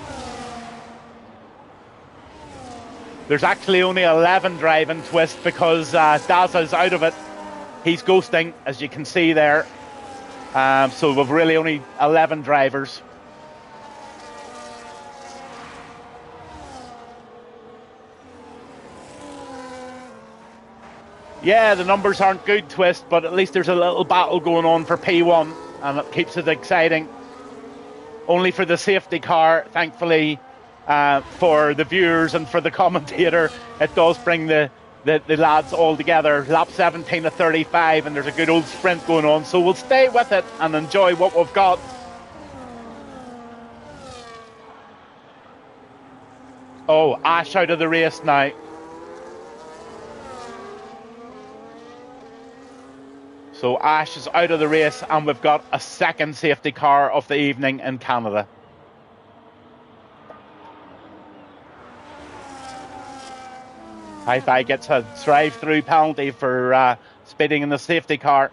There's actually only 11 driving, Twist, because Daza's out of it. He's ghosting, as you can see there. So we've really only 11 drivers. Yeah, the numbers aren't good, Twist, but at least there's a little battle going on for P1, and it keeps it exciting. Only for the safety car, thankfully, for the viewers and for the commentator, it does bring the lads all together. Lap 17 to 35, and there's a good old sprint going on, so we'll stay with it and enjoy what we've got. Oh, Ash out of the race now. So Ash is out of the race, and we've got a second safety car of the evening in Canada. Hi-Fi gets a drive-through penalty for speeding in the safety car.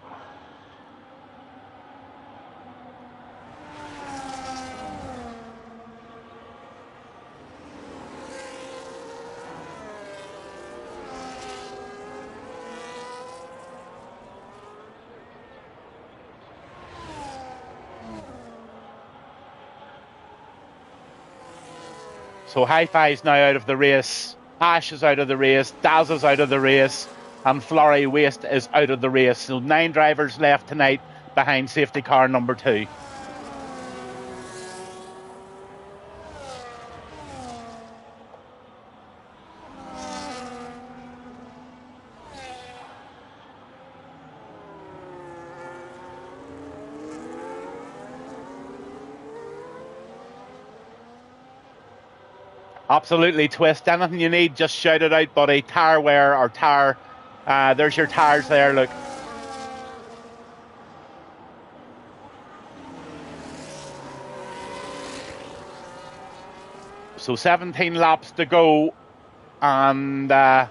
So Hi-Fi's now out of the race. Ash is out of the race. Daz is out of the race. And Flurry Waste is out of the race. So 9 drivers left tonight behind safety car number 2. Absolutely, Twist. Anything you need, just shout it out, buddy. Tire wear or tire. There's your tires there, look. So 17 laps to go. And the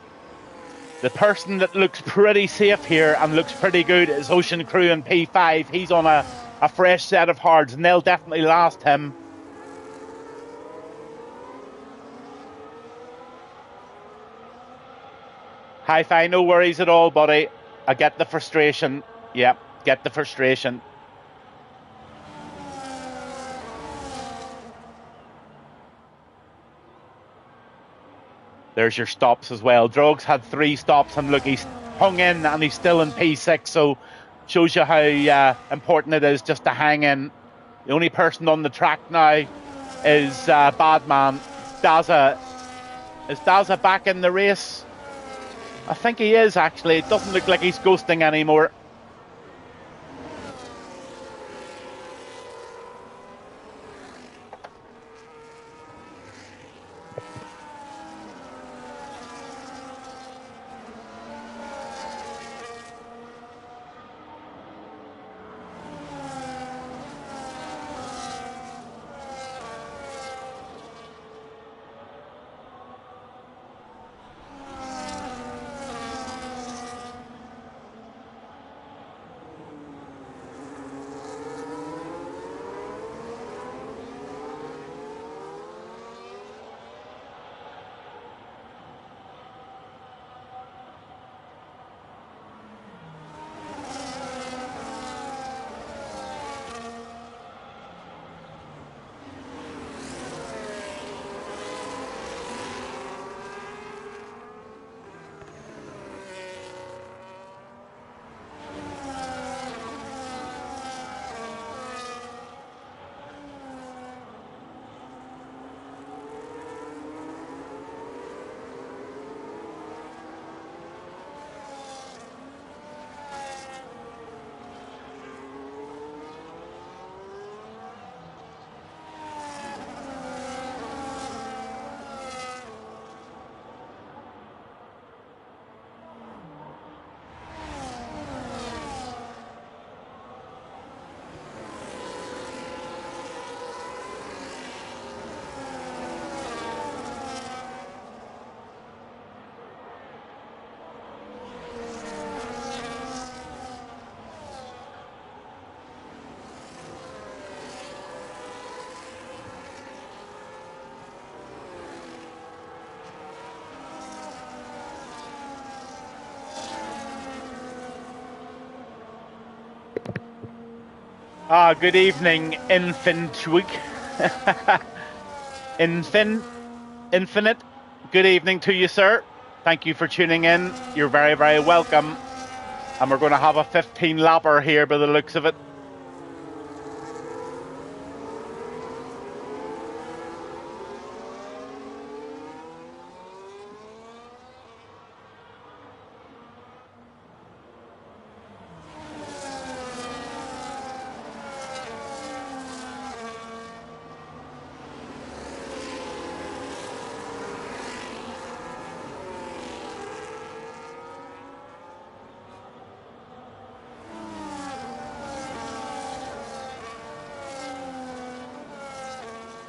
person that looks pretty safe here and looks pretty good is Ocean Crew in P5. He's on a fresh set of hards, and they'll definitely last him. Hi-Fi, no worries at all, buddy. I get the frustration. Yeah, get the frustration. There's your stops as well. Drogs had 3 stops, and look, he's hung in and he's still in P6, so shows you how important it is just to hang in. The only person on the track now is Badman. Daza. Is Daza back in the race? I think he is, actually. It doesn't look like he's ghosting anymore. Good evening, Infintweek. Infinite. Good evening to you, sir. Thank you for tuning in. You're very, very welcome. And we're going to have a 15 lapper here by the looks of it.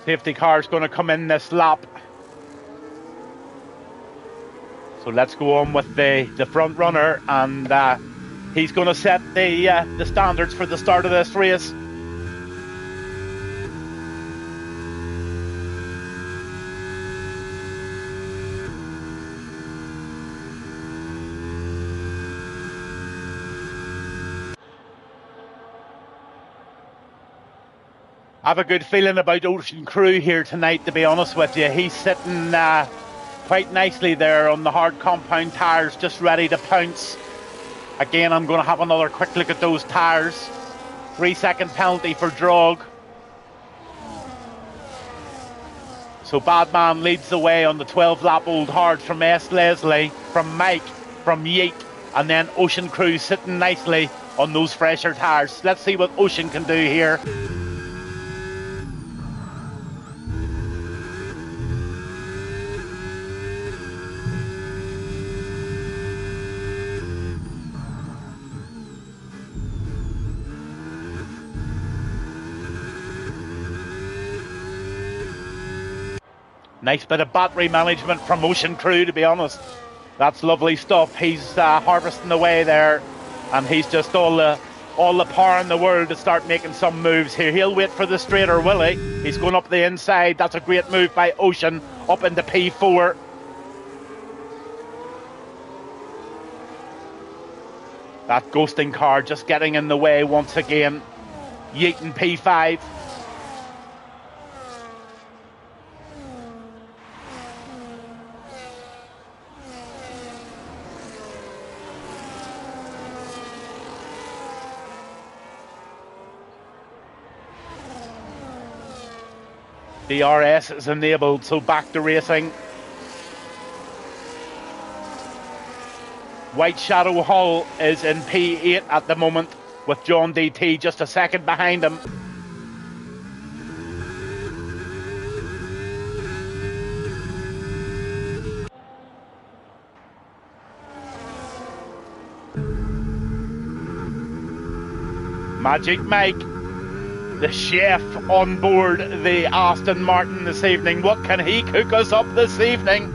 Safety car is going to come in this lap. So let's go on with the front runner, and he's going to set the standards for the start of this race. I have a good feeling about Ocean Crew here tonight, to be honest with you. He's sitting quite nicely there on the hard compound tyres, just ready to pounce. Again, I'm going to have another quick look at those tyres. 3-second penalty for Drog. So Badman leads the way on the 12-lap Old Hard from S. Leslie, from Mike, from Yeet, and then Ocean Crew sitting nicely on those fresher tyres. Let's see what Ocean can do here. Nice bit of battery management from Ocean Crew, to be honest. That's lovely stuff. He's harvesting away there, and he's just all the power in the world to start making some moves here. He'll wait for the straighter, will he? He's going up the inside. That's a great move by Ocean, up into P4. That ghosting car just getting in the way once again. Yeating P5. DRS is enabled, so back to racing. White Shadow Hull is in P8 at the moment, with John DT just a second behind him. Magic Mike, the chef on board the Aston Martin this evening. What can he cook us up this evening?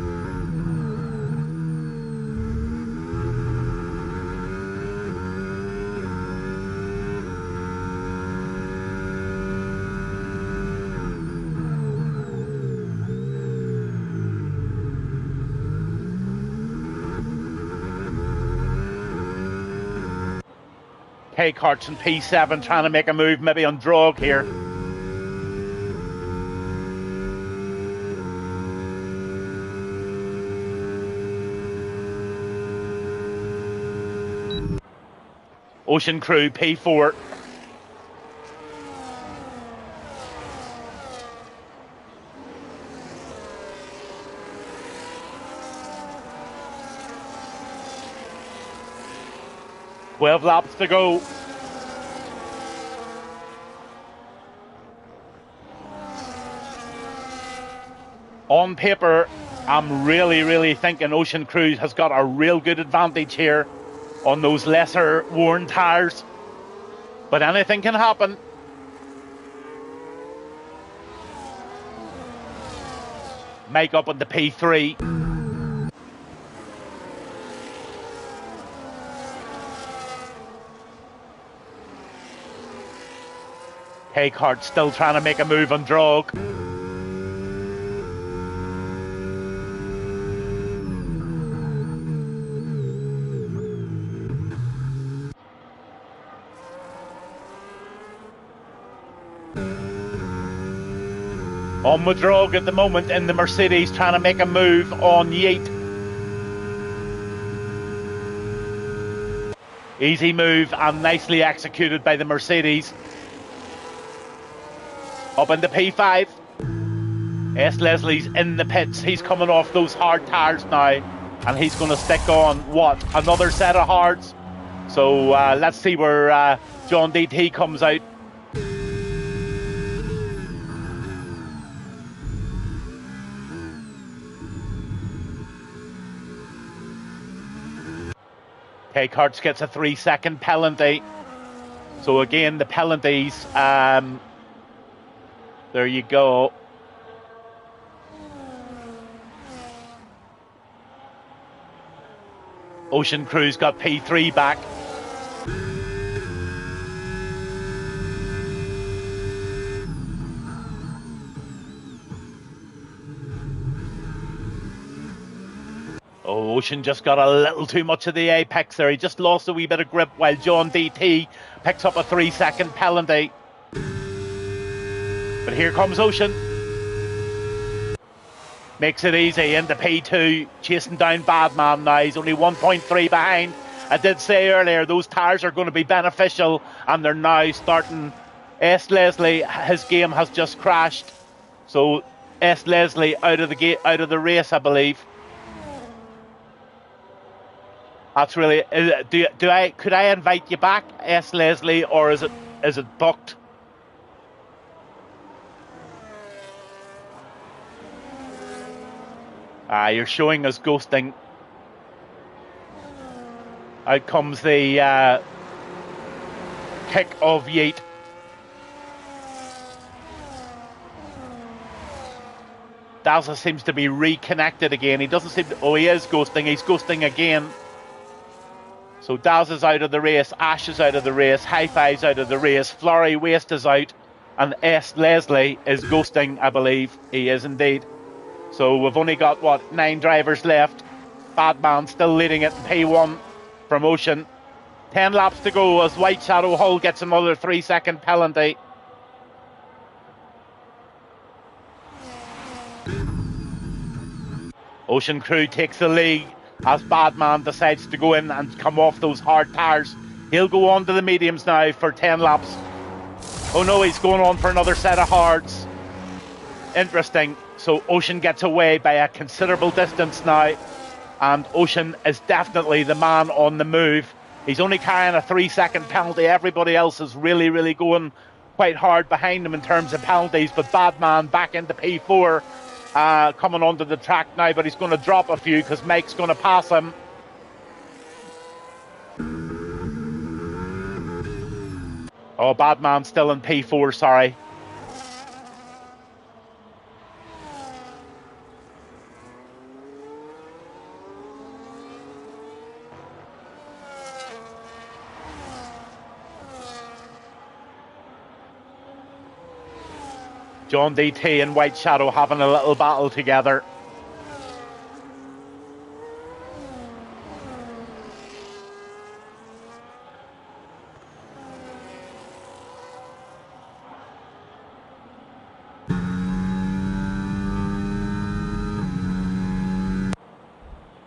K-Karts and P7 trying to make a move maybe on Drog here. Ocean Crew P4. Twelve laps to go. On paper, I'm really thinking Ocean Crew has got a real good advantage here on those lesser worn tyres. But anything can happen. Mike up on the P3. K-Kart still trying to make a move on Drog. On with Drog at the moment in the Mercedes, trying to make a move on Yeat. Easy move and nicely executed by the Mercedes. Up into P5. S. Leslie's in the pits. He's coming off those hard tires now, and he's going to stick on, what, another set of hards? So let's see where John DT comes out. K Kurtz gets a 3-second penalty. So again, the penalties, there you go. Ocean Crew's got P3 back. Oh, Ocean just got a little too much of the apex there. He just lost a wee bit of grip while John DT picks up a 3-second penalty. But here comes Ocean. Makes it easy into P2, chasing down Badman now. He's only 1.3 behind. I did say earlier, those tyres are going to be beneficial, and they're now starting. S. Leslie, his game has just crashed. So S. Leslie out of the race, I believe. That's really. Could I invite you back, S. Leslie, or is it booked? You're showing us ghosting. Out comes the kick of Yeat. Daza seems to be reconnected again. He doesn't seem to. Oh, he is ghosting. He's ghosting again. So Daz is out of the race. Ash is out of the race. High Five's out of the race. Flurry Waste is out. And S. Leslie is ghosting, I believe. He is indeed. So we've only got, 9 drivers left. Badman still leading it in P1 from Ocean. 10 laps to go as White Shadow Hull gets another 3-second penalty. Ocean Crew takes the lead as Badman decides to go in and come off those hard tyres. He'll go on to the mediums now for 10 laps. Oh no, he's going on for another set of hards. Interesting. So Ocean gets away by a considerable distance now, and Ocean is definitely the man on the move. He's only carrying a 3-second penalty. Everybody else is really, really going quite hard behind him in terms of penalties, but Badman back into P4, coming onto the track now, but he's going to drop a few because Mike's going to pass him. Oh, Badman still in P4, sorry. John DT and White Shadow having a little battle together.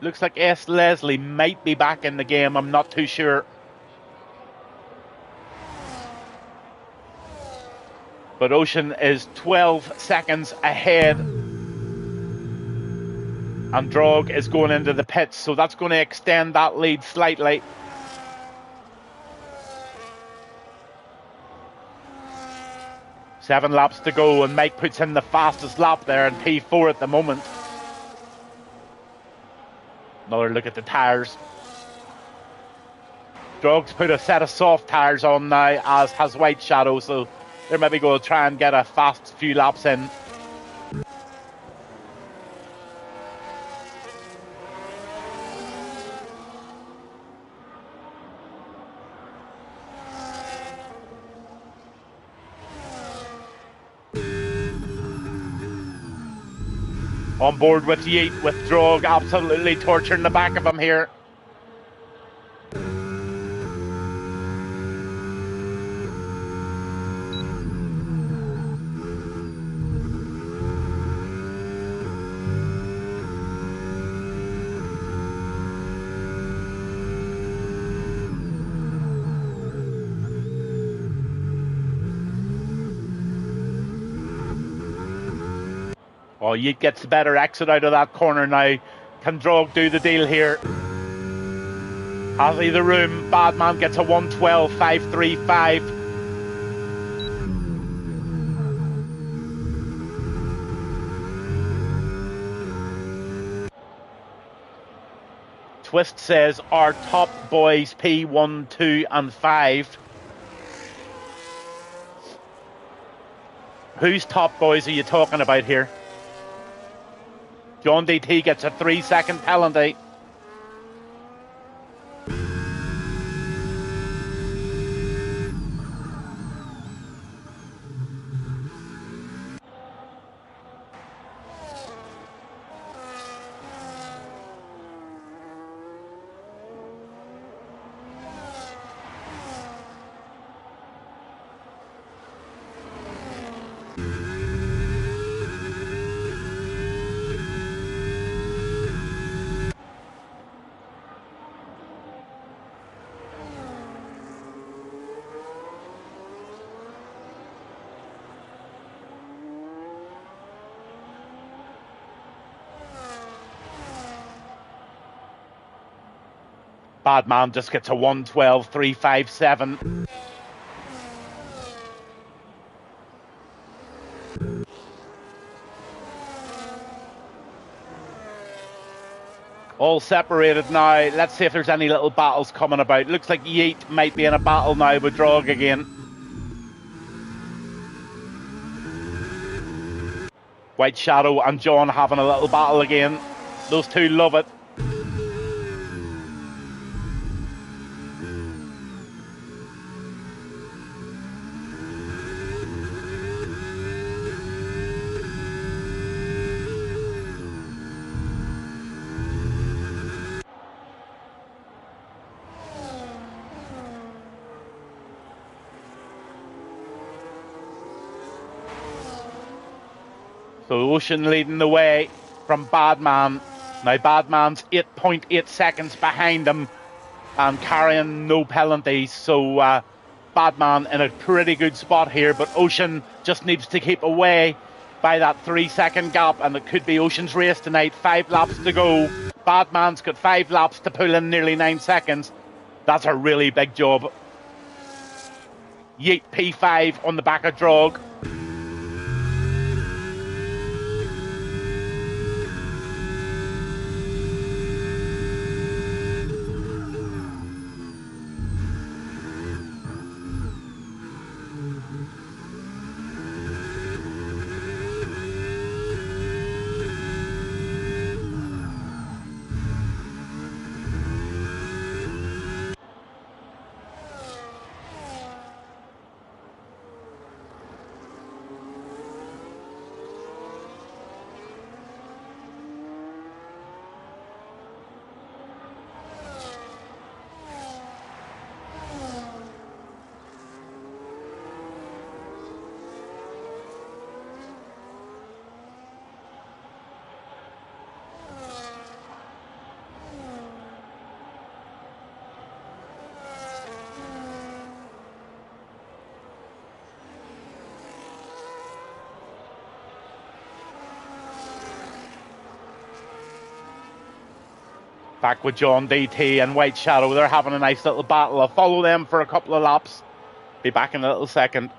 Looks like S. Leslie might be back in the game, I'm not too sure. But Ocean is 12 seconds ahead. And Drog is going into the pits, so that's going to extend that lead slightly. Seven laps to go, and Mike puts in the fastest lap there in P4 at the moment. Another look at the tyres. Drog's put a set of soft tyres on now, as has White Shadow, so they're maybe going to try and get a fast few laps in. On board with Yeat, with Drog absolutely torturing the back of him here. Oh, Yeet gets the better exit out of that corner now. Can Drog do the deal here? Has he the room? Badman gets a 112.535. Twist says our top boys P1, 2 and 5. Whose top boys are you talking about here? John DT gets a 3-second penalty. Badman just gets a 112.357. All separated now. Let's see if there's any little battles coming about. Looks like Yeet might be in a battle now with Drog again. White Shadow and John having a little battle again. Those two love it. So Ocean leading the way from Badman. Now Badman's 8.8 seconds behind him and carrying no penalties. So Badman in a pretty good spot here, but Ocean just needs to keep away by that 3-second gap, and it could be Ocean's race tonight. 5 laps to go. Badman's got 5 laps to pull in nearly 9 seconds. That's a really big job. Yeet P5 on the back of Drog. Back with John DT and White Shadow. They're having a nice little battle. I'll follow them for a couple of laps. Be back in a little second.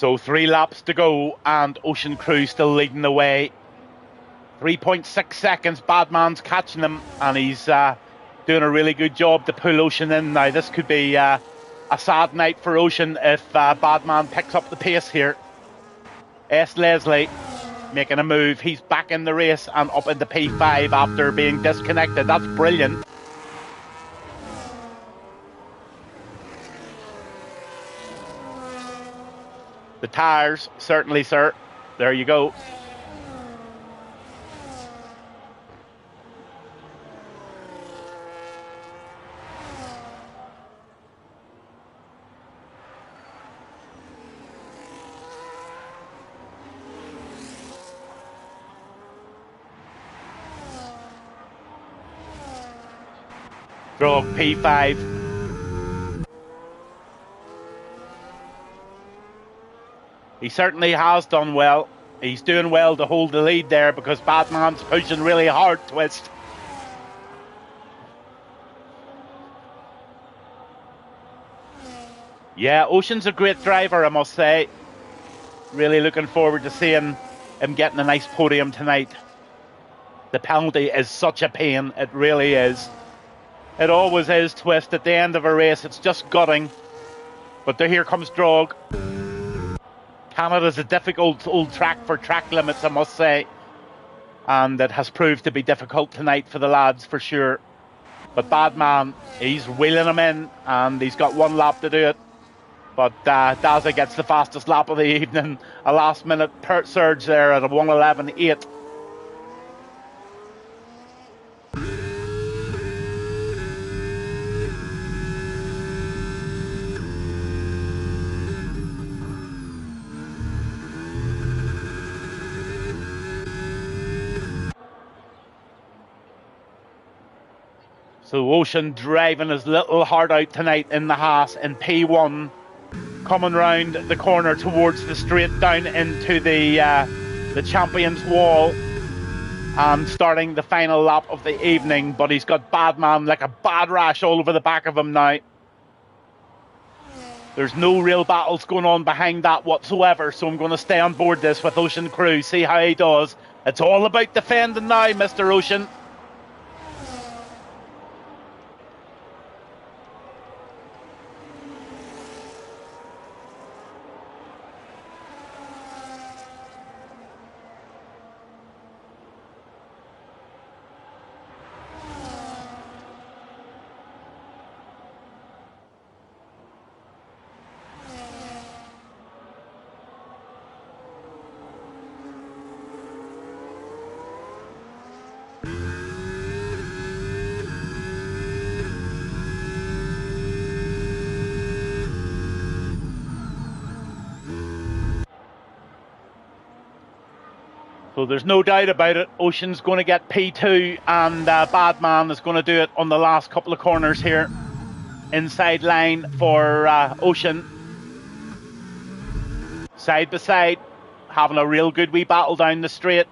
So 3 laps to go, and Ocean Crew still leading the way. 3.6 seconds. Badman's catching him, and he's doing a really good job to pull Ocean in. Now, this could be a sad night for Ocean if Badman picks up the pace here. S. Leslie making a move. He's back in the race and up into P5 after being disconnected. That's brilliant. The tyres, certainly, sir. There you go. Drog P5. He certainly has done well. He's doing well to hold the lead there because Badman's pushing really hard, Twist. Yeah, Ocean's a great driver, I must say. Really looking forward to seeing him getting a nice podium tonight. The penalty is such a pain, it really is. It always is, Twist. At the end of a race, it's just gutting. But here comes Drog. Canada's a difficult old track for track limits, I must say. And it has proved to be difficult tonight for the lads, for sure. But Badman, he's wheeling him in, and he's got 1 lap to do it. But Daza gets the fastest lap of the evening. A last-minute surge there at a 1:11.8. So Ocean driving his little heart out tonight in the Haas in P1, coming round the corner towards the straight down into the Champions Wall and starting the final lap of the evening. But he's got Badman like a bad rash all over the back of him now. There's no real battles going on behind that whatsoever, so I'm going to stay on board this with Ocean Crew, see how he does. It's all about defending now, Mr. Ocean. So there's no doubt about it. Ocean's going to get P2 and Badman is going to do it on the last couple of corners here. Inside line for Ocean. Side by side, having a real good wee battle down the straight.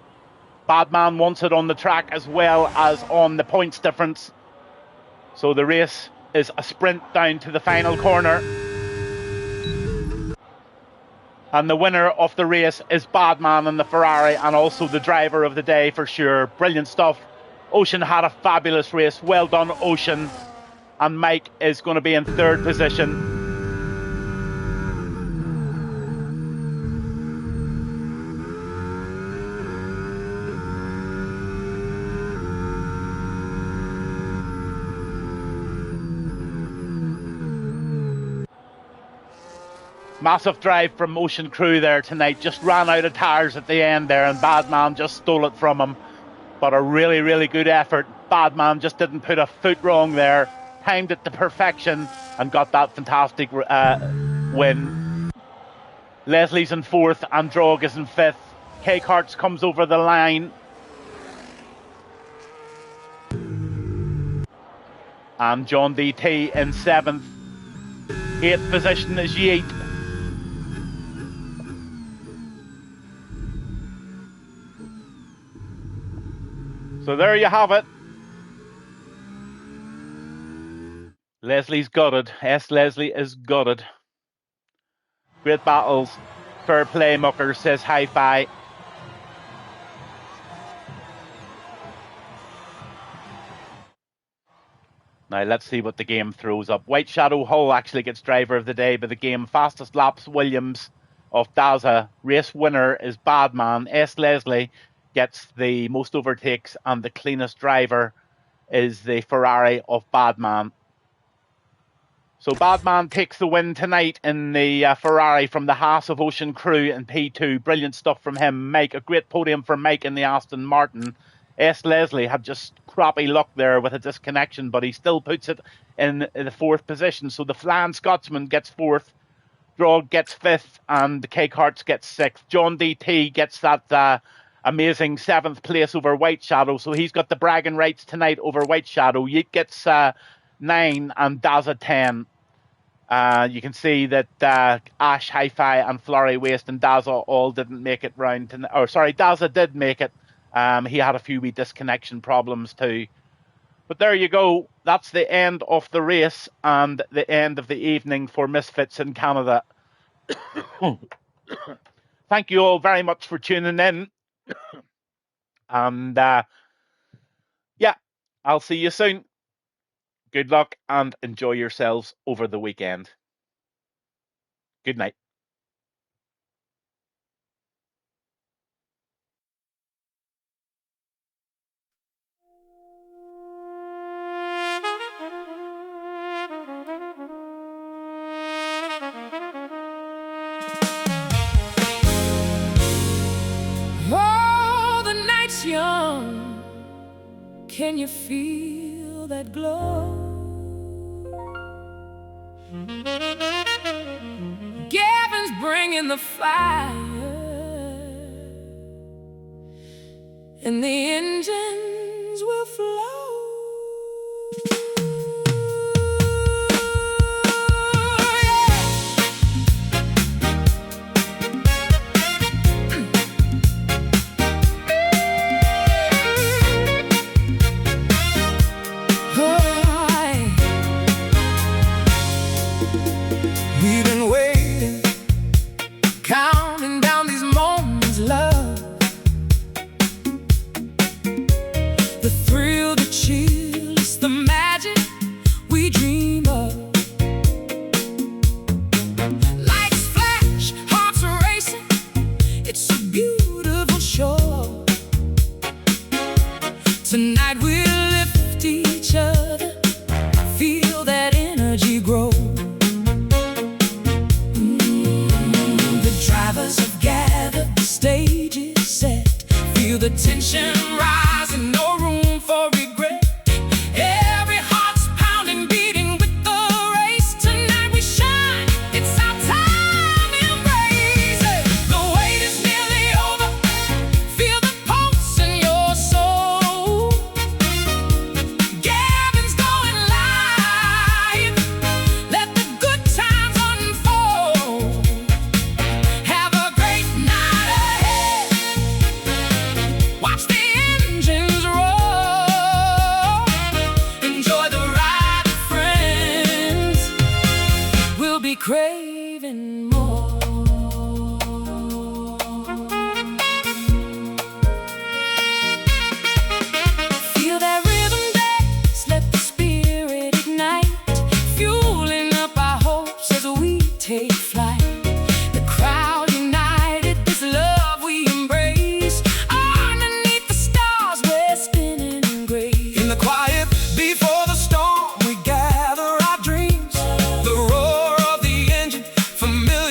Badman wants it on the track as well as on the points difference. So the race is a sprint down to the final corner. And the winner of the race is Badman in the Ferrari, and also the driver of the day for sure. Brilliant stuff. Ocean had a fabulous race. Well done, Ocean. And Mike is going to be in 3rd position. Massive drive from Ocean Crew there tonight. Just ran out of tyres at the end there, and Badman just stole it from him. But a really, really good effort. Badman just didn't put a foot wrong there. Timed it to perfection and got that fantastic win. Leslie's in 4th and Drog is in 5th. K-Karts comes over the line. And John DT in 7th. 8th position is Yeet. So there you have it. Leslie's gutted. S. Leslie is gutted. Great battles. Fair play, Mucker, says hi-fi. Now let's see what the game throws up. White Shadow Hull actually gets driver of the day by the game. Fastest laps, Williams of Daza. Race winner is Badman. S. Leslie gets the most overtakes, and the cleanest driver is the Ferrari of Badman. So Badman takes the win tonight in the Ferrari from the Haas of Ocean Crew in P2. Brilliant stuff from him. Mike, a great podium for Mike in the Aston Martin. S. Leslie had just crappy luck there with a disconnection, but he still puts it in the fourth position. So the Flan Scotsman gets fourth, Drog gets fifth, and the K-Karts gets sixth. John DT gets that amazing seventh place over White Shadow, so he's got the bragging rights tonight over White Shadow. Yeet gets 9 and Daza 10. You can see that Ash, Hi-Fi, and Flurry Waste and Daza all didn't make it round. Daza did make it. He had a few wee disconnection problems too. But there you go. That's the end of the race and the end of the evening for Misfits in Canada. Thank you all very much for tuning in. And yeah, I'll see you soon. Good luck and enjoy yourselves over the weekend. Good night. Oh, the night's young. Can you feel that glow? Gavin's bringing the fire, and the engines will flow. We've been waiting, counting down these moments, love. The thrill, the chill, it's the magic we dream of. Lights flash, hearts are racing, it's a beautiful show. Tonight we'll lift each other, feel that energy grow. Stage is set, feel the tension rising, no room for regret. Every heart's pounding, beating with the race. Tonight we shine, it's our time, embrace it. The wait is nearly over, feel the pulse in your soul. Gavin's going live, let the good times unfold. Have a great night. Watch the engines roll. Enjoy the ride, friends. We'll be craving more. Feel that rhythm dance, let the spirit ignite, fueling up our hopes as we take flight. The crowd united, this love we embrace. Underneath the stars, we're spinning in grace. In the quiet before the storm, we gather our dreams. The roar of the engine, familiar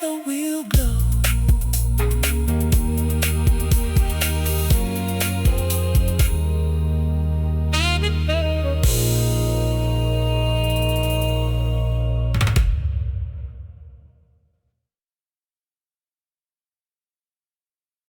together we'll glow.